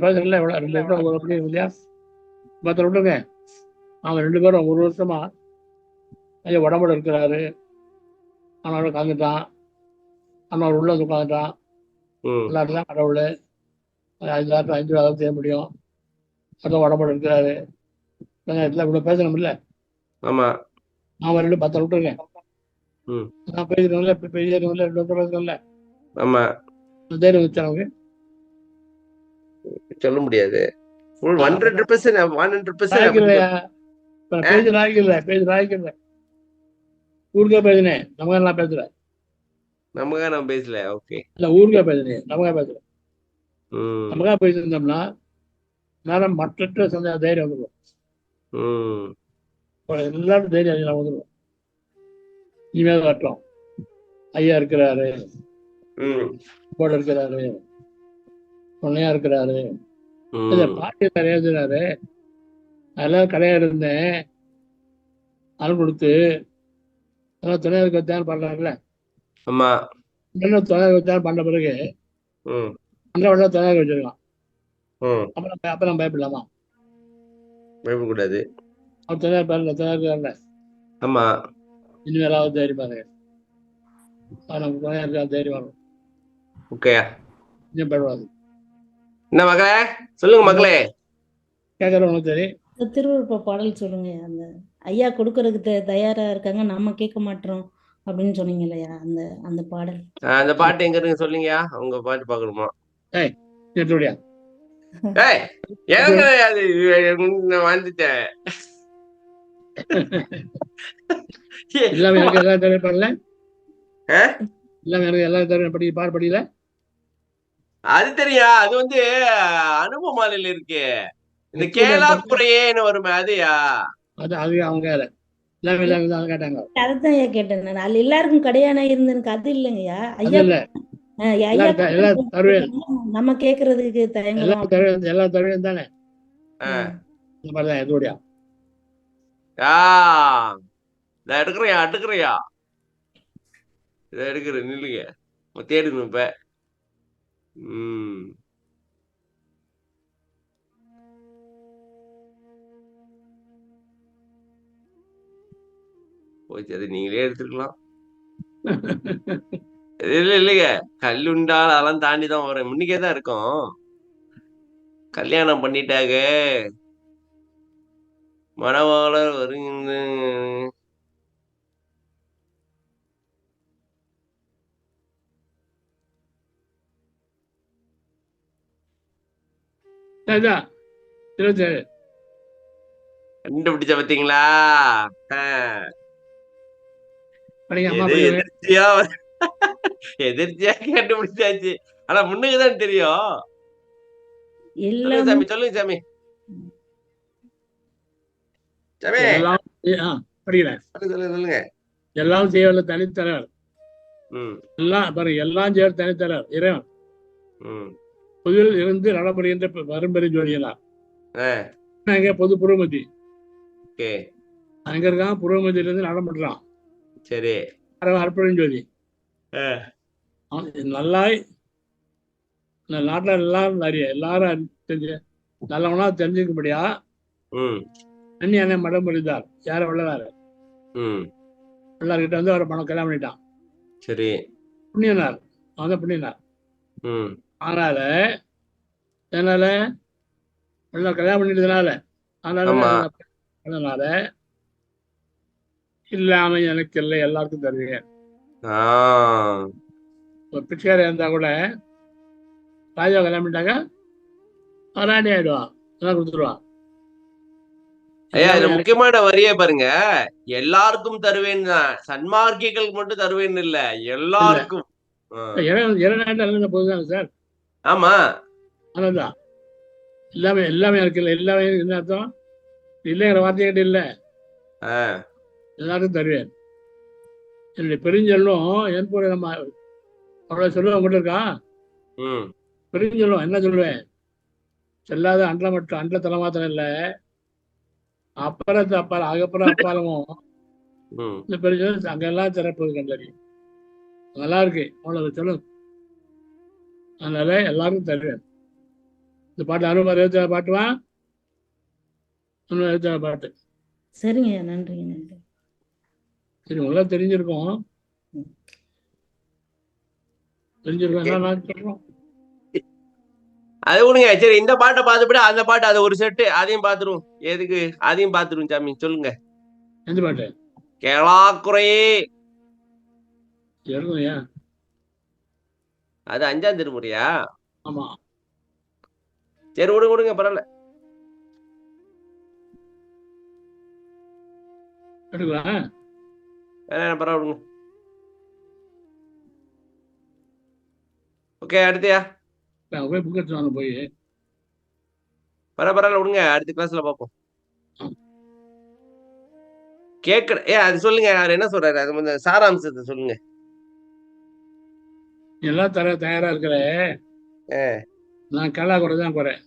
பேசுறதுல எவ்வளோ 2 பேரும் இல்லையா, மற்ற விட்டுருங்க, அவன் 2 பேரும் 1 வருஷமா ஐயா உடம்போட இருக்கிறாரு, அவனோட கலந்துட்டான், அவனோட உள்ள உட்காந்துட்டான், எல்லாருக்கும் தான் கடவுள், 5 வேலை செய்ய முடியும், அதான் உடம்போட இருக்கிறாரு, இவ்வளோ பேசணும் இல்லை. அவன் 2 10 விட்டுருங்க, நான் பேசுறேன்ல, பேசுறேன்ல 2 வருஷம் பேசுறேன்ல, தைரியம் வச்சு நமக்கு சொல்ல முடியாது. 100% பேசுறேன், ஊருக்கே பேசுனேன், நமக்கு பேசுறேன், நமக்காக பேசல. ஓகே, இல்ல ஊருக்கே பேசுனேன், நமக்காக பேசுறேன். நமக்காக பேசியிருந்தோம்னா நேரம் மற்ற சந்தேக தைரியம் வந்துடும், எல்லாரும் தைரியம் வந்துடும். இனிமேல் கட்டோம், ஐயா இருக்கிறாரு, போட இருக்கிறாரு, பொண்ணையா இருக்கிறாரு, பாட்டி நிறைய இருக்கிறாரு, அதெல்லாம் கடையா இருந்தேன், அருள் கொடுத்து அதெல்லாம் துணை இருக்கத்தான் பண்றாங்கல்ல. துணை இருக்கத்தான் பண்ண பிறகு அந்த துணை வச்சிருக்கான், ம். அப்புறம் பயப்படலாமா? பயப்படக்கூடாது. அவர் தயாரிப்பார்ல ஆமா. இனிமேலாவது தைரியமா இருக்கு. நமக்கு துணையா இருக்கா தைரியம் வரும். ஓகேயா? இன்னும் பயப்படாது. என்ன மகளே சொல்லுங்க மகளே. கேட்கறவங்க சரி. திருவிழா பாடல் சொல்லுங்க. அந்த ஐயா கொடுக்கறதுக்கு தயாரா இருக்காங்க, நம்ம கேட்க மாட்டோம் அப்படின்னு சொன்னீங்க இல்லையா, அந்த அந்த பாடல். அந்த பாட்டு எங்க இருக்கு சொல்லுங்கயா. உங்க பாட்டு பாக்கணுமா? ஏய் கேட்டுடியா? ஏய் எனக்கு அது வந்துட்டேன். எல்லாமே எனக்கு எல்லாம் தயாரிப்பார்ல எல்லாமே எனக்கு எல்லாம் தயாரிப்பு படி பாடு படியில அது தெரியும். அது வந்து அனுபவமாலையில இருக்கு. இந்த கேளா குறையேன்னு வருமே அதுயா? அது அவங்க எல்லாமே எல்லாம் கேட்டாங்க. அதுதான் ஐயா கேட்டேன் நான். அதுல எல்லாருக்கும் கடையான இருந்து எனக்கு அது இல்லைங்கய்யா. ஐயா இல்ல ஐயா எல்லாம் தருவேன். நம்ம கேக்குறதுக்கு தயங்குறோம். எல்லா தருவேன் தானே. இந்த மாதிரிதான் எதுவுடையா நான் எடுக்கிறியா இதை எடுக்கிறேன். நில்லுங்க தேடணும் இப்ப. போச்சு, அது நீங்களே எடுத்துக்கலாம். இல்லைங்க, கல்லுண்டால் அதெல்லாம் தாண்டிதான் வரேன். முன்னிக்கே தான் இருக்கும். கல்யாணம் பண்ணிட்டாங்க, மணவாளர் வருங்க. கண்டுபிடிச்ச பாத்தீங்களா? எதிர்த்தியா கண்டுபிடிச்சாச்சு. ஆனா முன்னுக்குதான் தெரியும். சாமி சொல்லுங்க சாமி. சொல்லுங்க. எல்லாம் செய்வதில் தனித்தரார். எல்லாம் பாருங்க, எல்லாம் செய்வது தனித்தரார் இறைவன். புதில் இருந்து நடப்படுகின்ற வரும்பெரும் ஜோதியெல்லாம் அங்க பொது புறமதி அங்க இருக்கான். புறமதியிலிருந்து நடப்படுறான். சரி, அற்புதம் ஜோதி நல்லாய். இந்த நாட்டுல எல்லாரும் எல்லாரும் தெரிஞ்ச நல்லவனா தெரிஞ்சுக்கும்படியா அண்ணி மடம் புரிந்தார். யார வள்ளலாரு வள்ளார்கிட்ட வந்து அவரை பணம் கல்யாணம் பண்ணிட்டான். சரி, புண்ணியனார். அவன் புண்ணியனார். அதனால அதனால வள்ளார் கல்யாணம் பண்ணிட்டதுனால அதனால இல்லாம எனக்கு இல்லை, எல்லாருக்கும் தருவீங்க. பிச்சைக்கார இருந்தா கூட ராஜா கல்யாணம் பண்ணிட்டாங்க, ராணி ஆயிடுவான், எல்லாம் கொடுத்துருவான். ஐயா இதுல முக்கியமான வரியே பாருங்க, எல்லாருக்கும் தருவேன் தான். சன்மார்க்கிகளுக்கு மட்டும் தருவேன் இல்ல, எல்லாருக்கும். போதுதாங்க சார். ஆமா, அதான் எல்லாமே இருக்குல்ல. எல்லாமே என்ன அர்த்தம்? இல்லைங்கிற வார்த்தைகிட்ட இல்ல, எல்லாருக்கும் தருவேன். என்னுடைய பெருஞ்செல்லும் என் போல நம்ம அவ்வளவு சொல்லுவேன். உங்கள்கிட்ட இருக்கா பெருஞ்செல்லும்? என்ன சொல்லுவேன்? செல்லாத அண்டல மட்டும் அண்டல தலை மாத்திரம் இல்ல, அப்புறத்து அப்பால அகப்புறம் அப்பாலமும் இந்த பெருஞ்செல்லும் அங்கெல்லாம் சிறப்பு கண்டறியும். நல்லா இருக்கு, அவ்வளவு சொல்லும். அதனால எல்லாருக்கும் தருவேன். இந்த பாட்டு அனுபவம் 27 பாட்டுவா, 27 பாட்டு. சரிங்க, நன்றிங்க, நன்றி. சரி, உங்களுக்கு தெரிஞ்சிருக்கோம். அது விடுங்க. சரி, இந்த பாட்டை பார்த்துப்பட அந்த பாட்டு அது ஒரு செட்டு, அதையும் பாத்துருவோம். எதுக்கு அதையும் பாத்துருவோம் சாமி. சொல்லுங்க எந்த பாட்டு? கேளாக்குறையே. அது 5ஆம் திருமுறையா? ஆமா. சரி விடுங்க, பரவாயில்ல. பரவாயில்ல. ஓகே, அடுத்தியா போய் பரவாயில்ல விடுங்க, அடுத்த கிளாஸ்ல பார்ப்போம். கேட்க அது சொல்லுங்க. அவர் என்ன சொல்றாரு, அது சாராம்சத்தை சொல்லுங்க. எல்லாம் தயாரா இருக்கிற நான் கேளா குறைதான் போறேன்.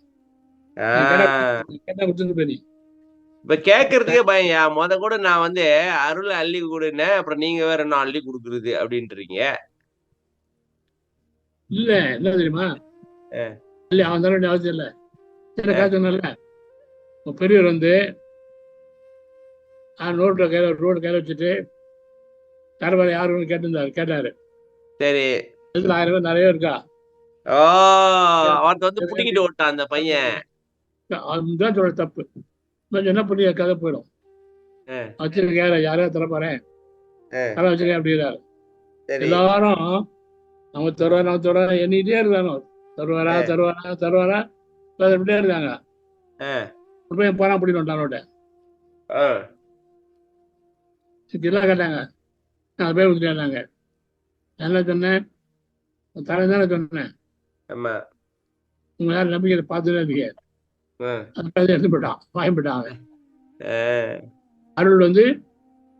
இப்ப கேட்கறதுக்கே பயம். கூட நான் அருள் அள்ளி கொடுன்னு, அப்புறம் நீங்க வேற என்ன அள்ளி கொடுக்குறது அப்படின்றீங்க. இல்ல என்ன தெரியுமா, அவன் தர வேண்டிய அவசியம் இல்ல. சில கதை சொன்னல, பெரியவர் வந்து ரோடு கையில வச்சுட்டு தரவரை யாருன்னு கேட்டாரு. சரி. 1000 பேர் நிறைய இருக்கா. அவர்த்த வந்து புடிக்கிட்டு ஓட்டான் அந்த பையன். அதுதான் சொல்ற தப்பு. என்ன புரிய கதை போயிடும். வச்சிருக்க யாரையா தர போறேன் தர வச்சிருக்கேன் அப்படிங்கிறாரு. எல்லாரும் அவங்க தருவாரா எண்ணிட்டே இருக்காங்க. தருவாரா இப்படியே இருக்காங்க. போனா பிடிக்க விட்டானோட எல்லாம் கேட்டாங்க. 4 பேர் கொடுத்துட்டாங்க. என்ன சொன்னேன், தலை தானே சொன்னேன். உங்க யாரும் நம்பிக்கை பார்த்துட்டே இருக்கீங்க. எடுத்து போயிட்டான், வாங்கிட்டான். அருள் வந்து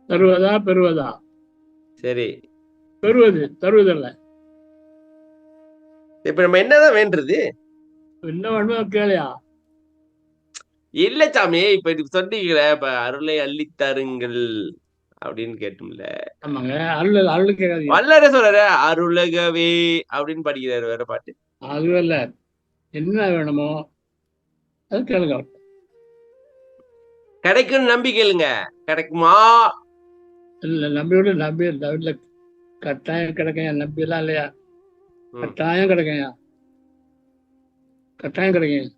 தருவதா பெறுவதா? சரி, தருவதல்ல. இப்ப நம்ம என்னதான் வேண்டது? என்ன வேணுமோ கேளையா? இல்ல சாமி, இப்ப இதுக்கு சொன்னீங்களே, இப்ப அருளை அள்ளி தருங்கள் அப்படின்னு கேட்டும்ல. ஆமாங்க, அருள் கேட்காதீங்க. வல்லரே சொல்றாரு அருளகவே அப்படின்னு படிக்கிறாரு வேற பாட்டு. அதுவே இல்ல, என்ன வேணுமோ அது கேளுங்க. கிடைக்கும் நம்பி கேளுங்க. கிடைக்குமா? இல்ல நம்பி கட்டாயம் கிடைக்கும். நம்பி எல்லாம் இல்லையா, கட்டாயம் கிடைக்கும். கட்டாயம் கிடைக்கும்.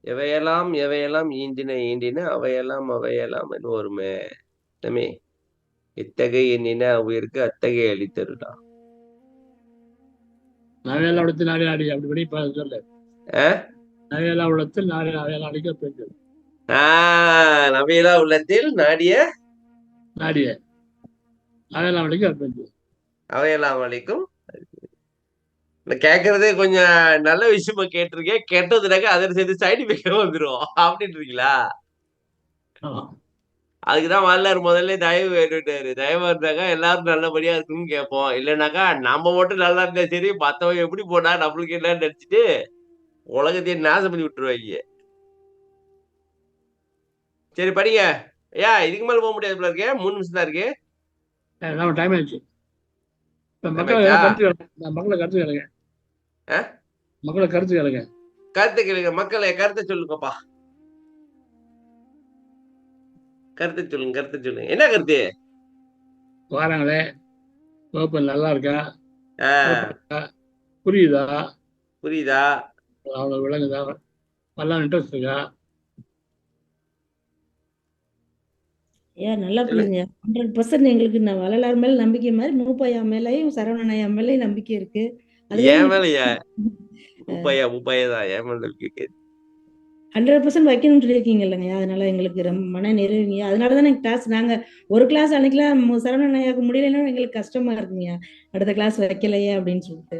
எவையெல்லாம் ஈண்டின அவையெல்லாம் வருமே. இத்தகைய எண்ணின உயிருக்கு அத்தகைய அளித்தருடா. நவையெல்லாம் உடத்து நாடி அப்படி சொல்லு. நவையெல்லாம் உள்ளத்தில் அவையெல்லாம் அடிக்க பெஞ்சு. நவையெல்லாம் உள்ளத்தில் நாடிய அவையெல்லாம் அடிக்க பெஞ்சு. அவையெல்லாம் அளிக்கும். கேட்கறதே கொஞ்சம் நல்ல விஷயமா கேட்டிருக்கேன். கேட்டதுனாக்க அதில் சேர்த்து சைடு எஃபெக்ட் வந்துடும் அப்படின்றீங்களா? அதுக்குதான் வல்லார் முதல்ல தயவு வேணுட்டாரு. தயவு இருந்தாக்கா எல்லாரும் நல்லபடியா இருக்குன்னு கேட்போம். இல்லைனாக்கா நம்ம மட்டும் நல்லா இருந்தா சரி, மத்தவங்க எப்படி போனா நம்மளுக்கு என்னன்னு நினைச்சிட்டு உலகத்தையே நாசம் பண்ணி விட்டுருவாங்க. சரி படிங்க. இதுக்கு மேல போக முடியாது போல இருக்கு. 3 நிமிஷம் தான் இருக்கு. டைம் ஆயிடுச்சு. மக்களை கருத்து கேளுங்க. மக்களை கருத்தை சொல்லுங்கப்பா. கருத்தை சொல்லுங்க. என்ன கருத்து? வாராங்களே, வகுப்பு நல்லா இருக்கா, புரியுதா, அவ்வளவு விளங்குதா, நல்லா இன்ட்ரெஸ்ட் இருக்கா? நல்லா புரியுங்க. 100% எங்களுக்கு வள்ளலார் மேல நம்பிக்கை மாதிரி மூப்பையா மேலையும் சரவணன் ஐயா மேலையும் நம்பிக்கை இருக்கு. ஏன் மேலயா? முப்பையா என் மேல நம்பிக்கை 100% வைக்கணும்னு சொல்லியிருக்கீங்க இல்லைங்க. அதனால எங்களுக்கு ரொம்ப மன நிறைவுங்க. அதனாலதான் கிளாஸ் நாங்க ஒரு கிளாஸ் அன்னைக்கெல்லாம் சரவணன் ஐயாவுக்கு முடியலைன்னா எங்களுக்கு கஷ்டமா இருக்குங்க. அடுத்த கிளாஸ் வைக்கலையே அப்படின்னு சொல்லிட்டு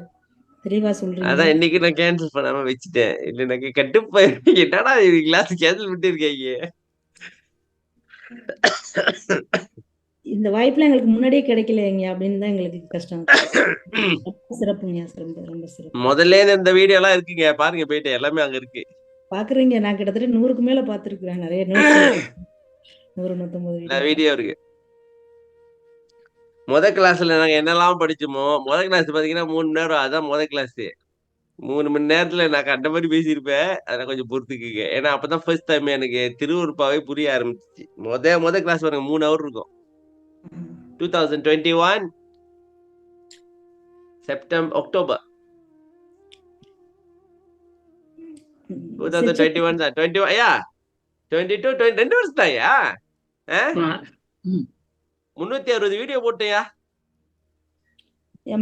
தெளிவா சொல்றீங்க. அதான் இன்னைக்கு நான் கேன்சல் பண்ணாம வச்சுட்டேன். இல்ல எனக்கு கட்டுப்பா என்னடா கிளாஸ் கேன்சல் பண்ணிட்டு இருக்கீங்க. இந்த வாய்ப்புலாம் எங்களுக்கு முன்னாடியே கிடைக்கலைங்க அப்படின்னு தான் எங்களுக்கு கஷ்டம். சிறப்புங்க, ரொம்ப சிறப்பு. முதல்ல இந்த வீடியோ எல்லாம் இருக்குங்க, பாருங்க போயிட்டு எல்லாமே அங்க இருக்கு. பாக்குறீங்க, நான் கிட்டத்தட்ட 100க்கு மேல பாத்துருக்கேன். நிறைய 100-199 வீடியோ இருக்கு. கிளாஸ்ல நாங்க என்னெல்லாம் படிச்சோமோ, கிளாஸ் பாத்தீங்கன்னா 3 மணி நேரம். அதான் கிளாஸ் 3 மணி நேரத்துல நான் கண்ட மாதிரி பேசியிருப்பேன். அதெல்லாம் கொஞ்சம் பொறுத்துக்குங்க. ஏன்னா அப்பதான் ஃபர்ஸ்ட் டைம் எனக்கு திருவருப்பாவே புரிய ஆரம்பிச்சு. கிளாஸ் பாருங்க 3 ஹவர் இருக்கும். 2021 அக்டோபர் 2021 தான். 22 2 வருஷம் தான்யா. 360 வீடியோ போட்டேயா.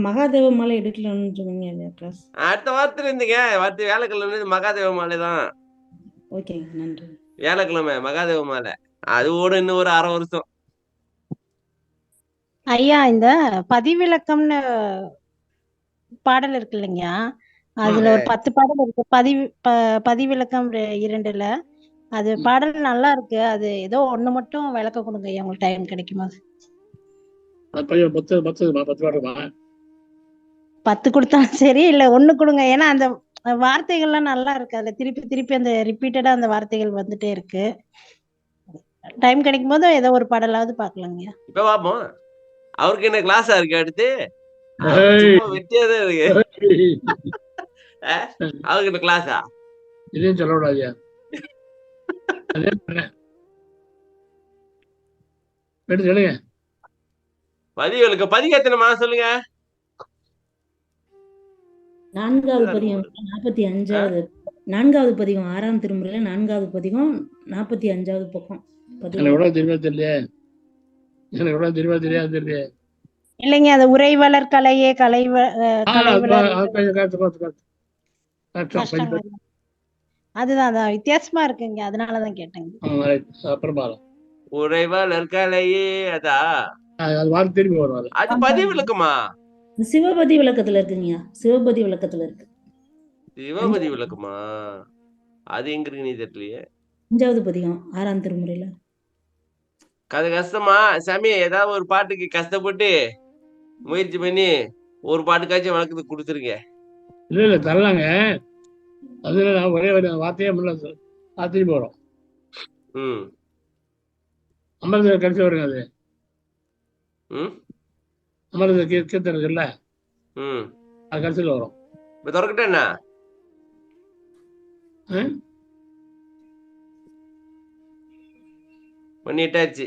மகாதேவ மாலை எடுக்கலாம்னு சொன்னீங்க கிளாஸ். அடுத்த வாரத்துல இருந்துங்க. வியாழக்கிழமை மகாதேவ மாலை தான். ஓகேங்க, நன்றி. வியாழக்கிழமை மகாதேவ மாலை. அதோட இன்னும் ஒரு 1/2 வருஷம். ஐயா, இந்த பதிவிலக்கம்னு பாடல் இருக்கு இல்லைங்க, அதுல ஒரு 10 பாடல் இருக்கு. பதிவிலக்கம் 2ல அது பாடல் நல்லா இருக்கு. அது ஏதோ ஒண்ணு மட்டும் விளக்க கொடுங்க ஐயா, உங்களுக்கு டைம் கிடைக்குமா? 10 கொடுத்தாலும் சரி, இல்ல 1 கொடுங்க. ஏன்னா அந்த வார்த்தைகள்லாம் நல்லா இருக்கு. அதுல திருப்பி அந்த ரிப்பீட்டடா அந்த வார்த்தைகள் வந்துட்டே இருக்கு. டைம் கிடைக்கும் போது ஏதோ ஒரு பாடலாவது பாக்கலாங்க. இப்ப பாப்போம். அவருக்கு என்ன கிளாஸா இருக்கு அடுத்து? வெட்டியாதான் இருக்கு. அவர்கிட்ட கிளாஸா? இதையும் சொல்லக்கூடாதியா. அதே எடுத்து சொல்லுங்க. பதிவு எத்தனைமா சொல்லுங்க. 4வது பதிகம் 45வது 4வது பதிகம் 6ஆம் திருமுறையில 4வது பதிகம் 45வது பக்கம். எனக்கு எவ்வளவு தெரியுமா தெரியலையே, எனக்கு எவ்வளவு தெரியுமா தெரியாது தெரியலையே. இல்லைங்க, அது உரைவளர் கலையே அதுதான் வித்தியாசமா இருக்குங்க, அதனாலதான் கேட்டேங்க. அப்புறமா உரைவளர் கலையே அதா அது வார்த்தை திரும்பி வரும். அது பதிவு விளக்கமா? சிவபதி விளக்கத்துல இருக்குங்கய்யா, சிவபதி விளக்கத்துல இருக்கு. சிவபதி விளக்கமா? அது எங்க இருக்கு நீ தெரியலையே. 5வது பதிகம் 6ஆம் திருமுறையில. அது கஷ்டமா சாமி? ஏதாவது ஒரு பாட்டுக்கு கஷ்டப்பட்டு முயற்சி பண்ணி ஒரு பாட்டுக்காச்சும் வழக்கத்துக்கு கொடுத்துருங்க. இல்ல தரலாங்க. அதுல நான் ஒரே வார்த்தையே முடியல, திரும்பி வரும். அமர்ந்த கடைசி வருங்க. அது அமர்ந்த கீர்த்தனை இல்ல, அது கடைசியில் வரும். இப்ப திறக்கட்டா என்ன? பண்ணிட்டாச்சு.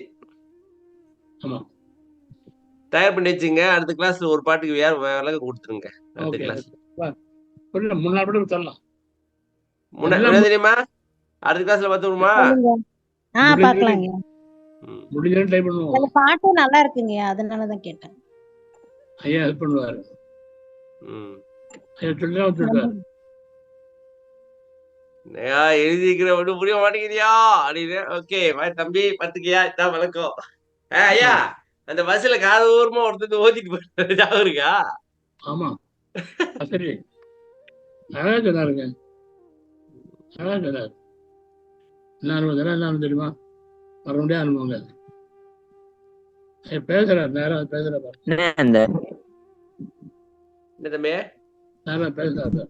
ஆமா, தயார் பண்ணி வச்சுங்க. அடுத்த கிளாஸ்ல ஒரு பாட்டுக்கு வேற விளக்கம் கொடுத்துருங்க. அடுத்த கிளாஸ் முன்னாள் கூட தரலாம். முன்னாடி தெரியுமா? அடுத்த கிளாஸ்ல பார்த்துருமா? பாக்கலாங்க. முடிஞ்சு ட்ரை பண்ணுவோம். அந்த பாட்டு நல்லா இருக்குங்க, அதனாலதான் கேட்டேன். ஐயா ஹெல்ப் பண்ணுவாரு. ஐயா சொல்லுவாரு, எழுதிக்கிற ஒன்றும் புரிய மாட்டேங்குதியா அப்படின்னு. ஓகே தம்பி பத்துக்கியா, இதான் வழக்கம். ஐயா அந்த பஸ்ல காதூரமா ஒருத்தர் ஓதிட்டு போயிட்டு இருக்கா? ஆமா சரி, அதான் சொன்னாருங்க. அதான் சொன்னாரு. என்ன தெரியுமா, வர முடியாது அனுபவங்க. பேசுறாரு, நேரம் பேசுறாரு. நேரம் பேசுறாரு.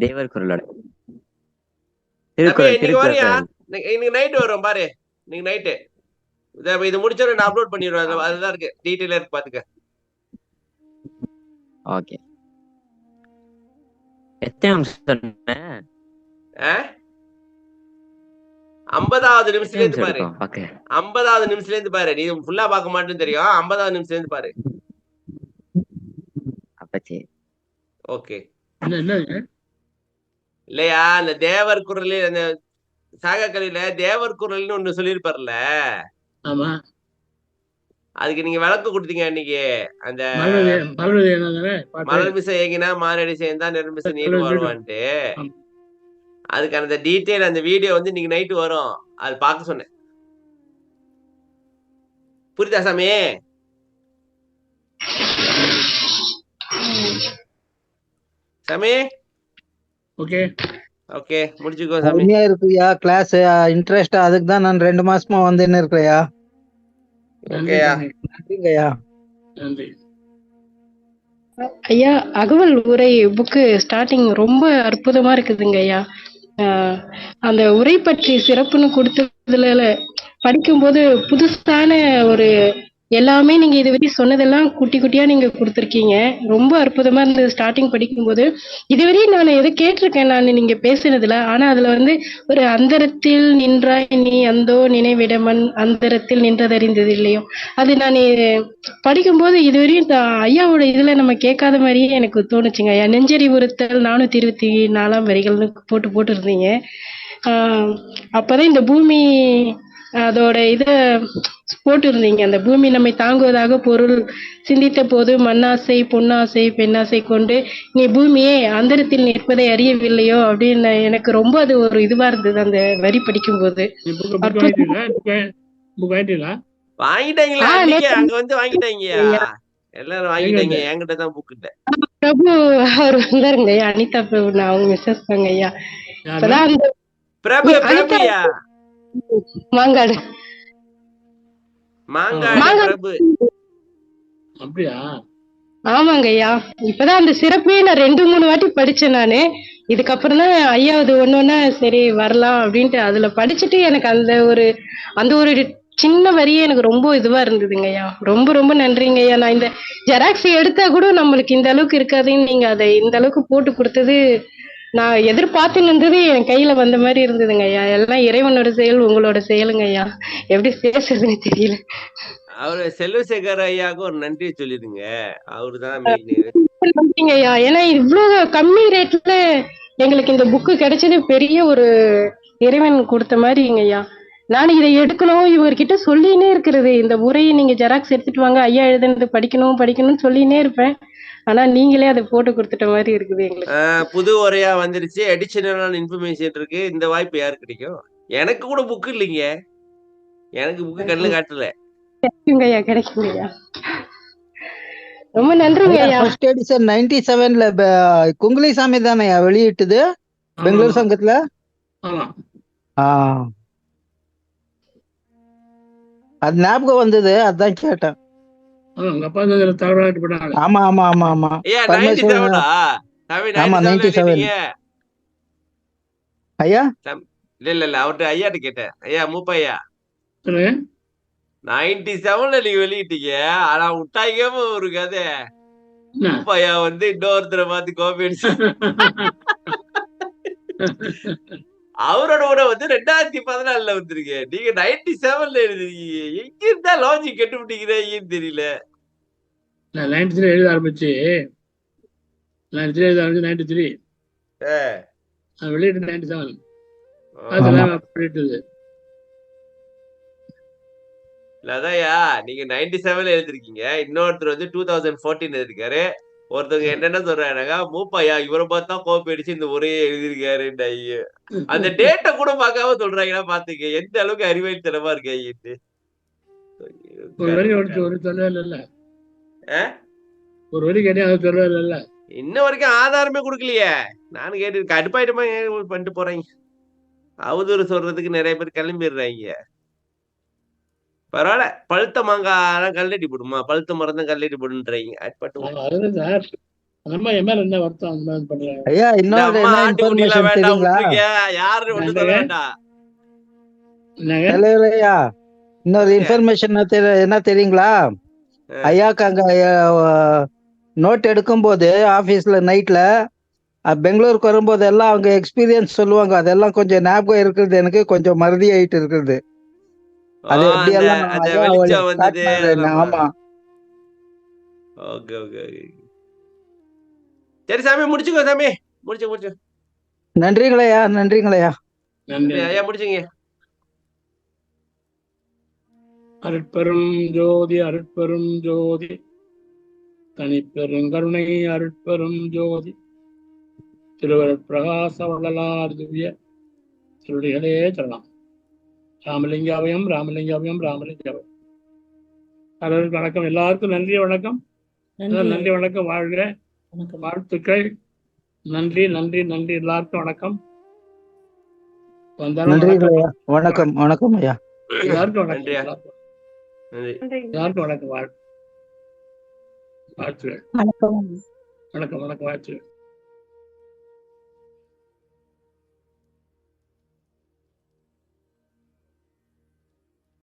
தேவர் குரலோட இன்னைக்கு நைட்டு வரும் பாரு. இன்னைக்கு நைட்டு இது முடிச்சோட நான் அப்லோட் பண்ணிடுவேன். அதுதான் இருக்கு, டீடைலா இருக்கு, பாத்துக்க. ஓகே. எத்தனை நிமிஷம் சொன்னேன்? 50வது நிமிஷத்துல இருந்து பாரு. 50வது நிமிஷத்துல இருந்து பாரு. நீ ஃபுல்லா பார்க்க மாட்டேன்னு தெரியும். 50வது நிமிஷத்துல இருந்து பாரு. அப்பச்சி ஓகே. இல்லையா, அந்த தேவர் குரல், அந்த சாகக்கலையில தேவர் குரல்னு ஒண்ணு சொல்லியிருப்பார்ல. ஆமா, அதுக்கு நீங்க விளக்கம் கொடுத்தீங்க அன்னைக்கு. அந்த மலர் மிசை ஏங்கினா மாரடி சேர்ந்தா நெருமிசை நீர் வருவான்ட்டு. அதுக்கு அந்த டீட்டெயில், அந்த வீடியோ வந்து இன்னைக்கு நைட்டு வரும். அது பார்க்க சொன்னேன். புரியுதா சாமி? சாமி ஓகே ஓகே, முடிச்சுக்கோ சாமி. அருமையா இருக்குயா கிளாஸ், இன்ட்ரெஸ்டா. அதுக்கு தான் நான் 2 மாசமா வந்து இருக்கிறேயா. ஓகேயா, நன்றிங்கய்யா. நன்றி ஐயா. அகவல் உரை புக்கு ஸ்டார்டிங் ரொம்ப அற்புதமா இருக்குதுங்க ஐயா. அந்த உரை பற்றி சிறப்புன்னு கொடுத்ததுல படிக்கும்போது புதுசான ஒரு எல்லாமே நீங்க இதுவரை சொன்னதெல்லாம் குட்டி குட்டியா நீங்க கொடுத்துருக்கீங்க. ரொம்ப அற்புதமா இருந்தது ஸ்டார்டிங் படிக்கும்போது. இதுவரை நான் எதை கேட்டிருக்கேன் நான் நீங்க பேசுனதுல. ஆனா அதுல வந்து ஒரு அந்தரத்தில் நின்றாய் நீ அந்தோ நினைவிடமன் அந்தரத்தில் நின்றதறிந்தது இல்லையோ, அது நான் படிக்கும்போது இதுவரையும் ஐயாவோட இதுல நம்ம கேட்காத மாதிரியே எனக்கு தோணுச்சுங்க ஐயா. நெஞ்சறிவுறுத்தல் 424 வரிகள்னு போட்டு இருந்தீங்க. அப்பதான் இந்த பூமி அதோட இத போட்டு இருந்தீங்க. அந்த பூமி நம்மை தாங்குவதாக பொருள் சிந்தித்த போது மண்ணாசை பொன்னாசை பெண்ணாசை கொண்டு நீ பூமியே அந்தரத்தில் நிற்பதை அறியவில்லையோ அப்படின்னு எனக்கு ரொம்ப அது ஒரு இதுவா இருந்தது அந்த வரி படிக்கும் போது. வாங்கிட்டாங்களா? அங்க வந்து வாங்கிட்டாங்க எல்லாரும், வாங்கிட்டாங்க. என்கிட்ட தான் புக் இல்ல. பிரபு அவர் வந்தாருங்க ஐயா, அனிதா பிரபு, நான் அவங்க மிஸ்ஸஸ் தாங்க ஐயா. இப்பதான் அந்த பிரபு பிரபுயா மாங்காடு பிரபு அப்படியா? ஆமாங்க ஐயா. இப்பதான் அந்த சிறப்பே நான் 2-3 வாட்டி படிச்சேன் நானு. இதுக்கப்புறம் தான் ஐயாவது ஒன்னொன்னா சரி வரலாம் அப்படின்ட்டு அதுல படிச்சுட்டு எனக்கு அந்த ஒரு சின்ன வரியே எனக்கு ரொம்ப இதுவா இருந்ததுங்க ஐயா. ரொம்ப ரொம்ப நன்றிங்க ஐயா. நான் இந்த ஜெராக்ஸ் எடுத்தா கூட நம்மளுக்கு இந்த அளவுக்கு இருக்காதுன்னு நீங்க அதை இந்த அளவுக்கு போட்டு கொடுத்தது நான் எதிர்பார்த்துன்னு இருந்தது என் கையில வந்த மாதிரி இருந்ததுங்க ஐயா. எல்லாம் இறைவனோட செயல், உங்களோட செயலுங்க ஐயா. எப்படி பேசுறதுன்னு தெரியல. அவரு செல்வசேகர் ஐயாவுக்கு ஒரு நன்றியை சொல்லிடுங்க. அவருதான் மெயின். நன்றிங்க ஐயா. ஏன்னா இவ்வளவு கம்மி ரேட்ல எங்களுக்கு இந்த புக்கு கிடைச்சது பெரிய ஒரு இறைவன் கொடுத்த மாதிரிங்க ஐயா. நான் இதை எடுக்கணும் இவர்கிட்ட சொல்லினே இருக்கிறது, இந்த உரையை நீங்க ஜெராக்ஸ் எடுத்துட்டு வாங்க ஐயா எழுதுனது படிக்கணும்னு சொல்லினே இருப்பேன். ஆனா நீங்களே அதை போட்டு கொடுத்துட்ட மாதிரி இருக்குது எங்களுக்கு. புது உரையா வந்துருச்சு, அடிஷனலான இன்ஃபர்மேஷன் இருக்கு. இந்த வாய்ப்பு யாரு கிடைக்கும்? எனக்கு கூட புக்கு இல்லைங்க, எனக்கு புக்கு கண்ணுல காட்டல. கிடைக்குங்க ஐயா, கிடைக்குங்க ஐயா. ரொம்ப நன்றிங்க ஐயா. ஃபர்ஸ்ட் எடிஷன் 97ல குங்குலி சாமி தானே வெளியிட்டது பெங்களூர் சங்கத்துல. அது ஞாபகம் வந்தது, அதான் கேட்டேன். ஆமா ஆமா ஆமா ஆமா ஆமா 97. ஐயா இல்ல அவர்கிட்ட ஐயாட்ட கேட்டேன். ஐயா மூப்பையா 97ல நீங்க வெளியிட்டீங்க. ஆனா விட்டாய்க்காம ஒரு கதை, மூப்பையா வந்து இன்னொருத்தரை பார்த்து கோபி அடிச்சு அவரோட கூட வந்து 2014ல வந்துருங்க. நீங்க 97ல எழுதுறீங்க. எங்க இருந்தா லாஜிக் கட்டுப்பிட்டீங்கன்னு தெரியல. 93 எழுத ஆரம்பிச்சு 93 வெளியிட்டு 97 அதெல்லாம் வெளியிட்டது. அதான்யா நீங்க 97ல எழுதிருக்கீங்க, இன்னொருத்தர் வந்து 2014 எழுதிருக்காரு. ஒருத்தவங்க என்னென்ன சொல்றாங்க, மூப்பையா இவரை பார்த்தா கோப்பை அடிச்சு இந்த ஒரே எழுதிருக்காரு. அந்த டேட்டை கூட பார்க்காம சொல்றாங்கன்னா பாத்துக்க எந்த அளவுக்கு அறிவாளித்தனமா இருக்கு. ஒரு வரி கேட்டே அதை சொல்லல. இன்ன வரைக்கும் ஆதாரமே கொடுக்கலையே. நானும் கேட்டு கடுப்பாயிட்டமா பண்ணிட்டு போறேங்க. அவதூறு சொல்றதுக்கு நிறைய பேர் கிளம்பிடுறாங்க. பரவாயில்ல, பழுத்த மாங்காய் கல்லடி போடுமா, பழுத்த மரம் தான் கல்லடி போடுன்றாங்க. இன்னொரு இன்ஃபர்மேஷன் என்ன தெரியுங்களா? ஐயாக்கு அங்க நோட் எடுக்கும் போது ஆபீஸ்ல நைட்ல பெங்களூருக்கு வரும்போது எல்லாம் அவங்க எக்ஸ்பீரியன்ஸ் சொல்லுவாங்க. அதெல்லாம் கொஞ்சம் ஞாபகம் இருக்கிறது, எனக்கு கொஞ்சம் மறதி ஆயிட்டு இருக்குது. அது எப்படி எல்லாம் ஆமா. ஓகே ஓகே சரி சாமி முடிச்சுக்கோ. சாமி முடிச்சு நன்றிங்களையா. நன்றி ஐயா, முடிச்சுங்க. அருட்பெரும் ஜோதி அருட்பெரும் ஜோதி தனிப்பெருங்கருணை அருட்பெரும் ஜோதி திருவருட் பிரகாச வள்ளலார் திவ்ய திருடிகளே சொல்லலாம். ராமலிங்காபயம் ராமலிங்காபயம் ராமலிங்காபயம். அனைவருக்கும் வணக்கம். எல்லாருக்கும் நன்றி வணக்கம். நன்றி வணக்கம். வாழ்க, வாழ்த்துக்கள். நன்றி நன்றி நன்றி. எல்லாருக்கும் வணக்கம். வணக்கம் வணக்கம் ஐயா. எல்லாருக்கும் வணக்கம். எல்லாருக்கும் வணக்கம். வாழ்த்துக்கள். வணக்கம் வணக்கம் வணக்கம். வாழ்த்துக்கள்.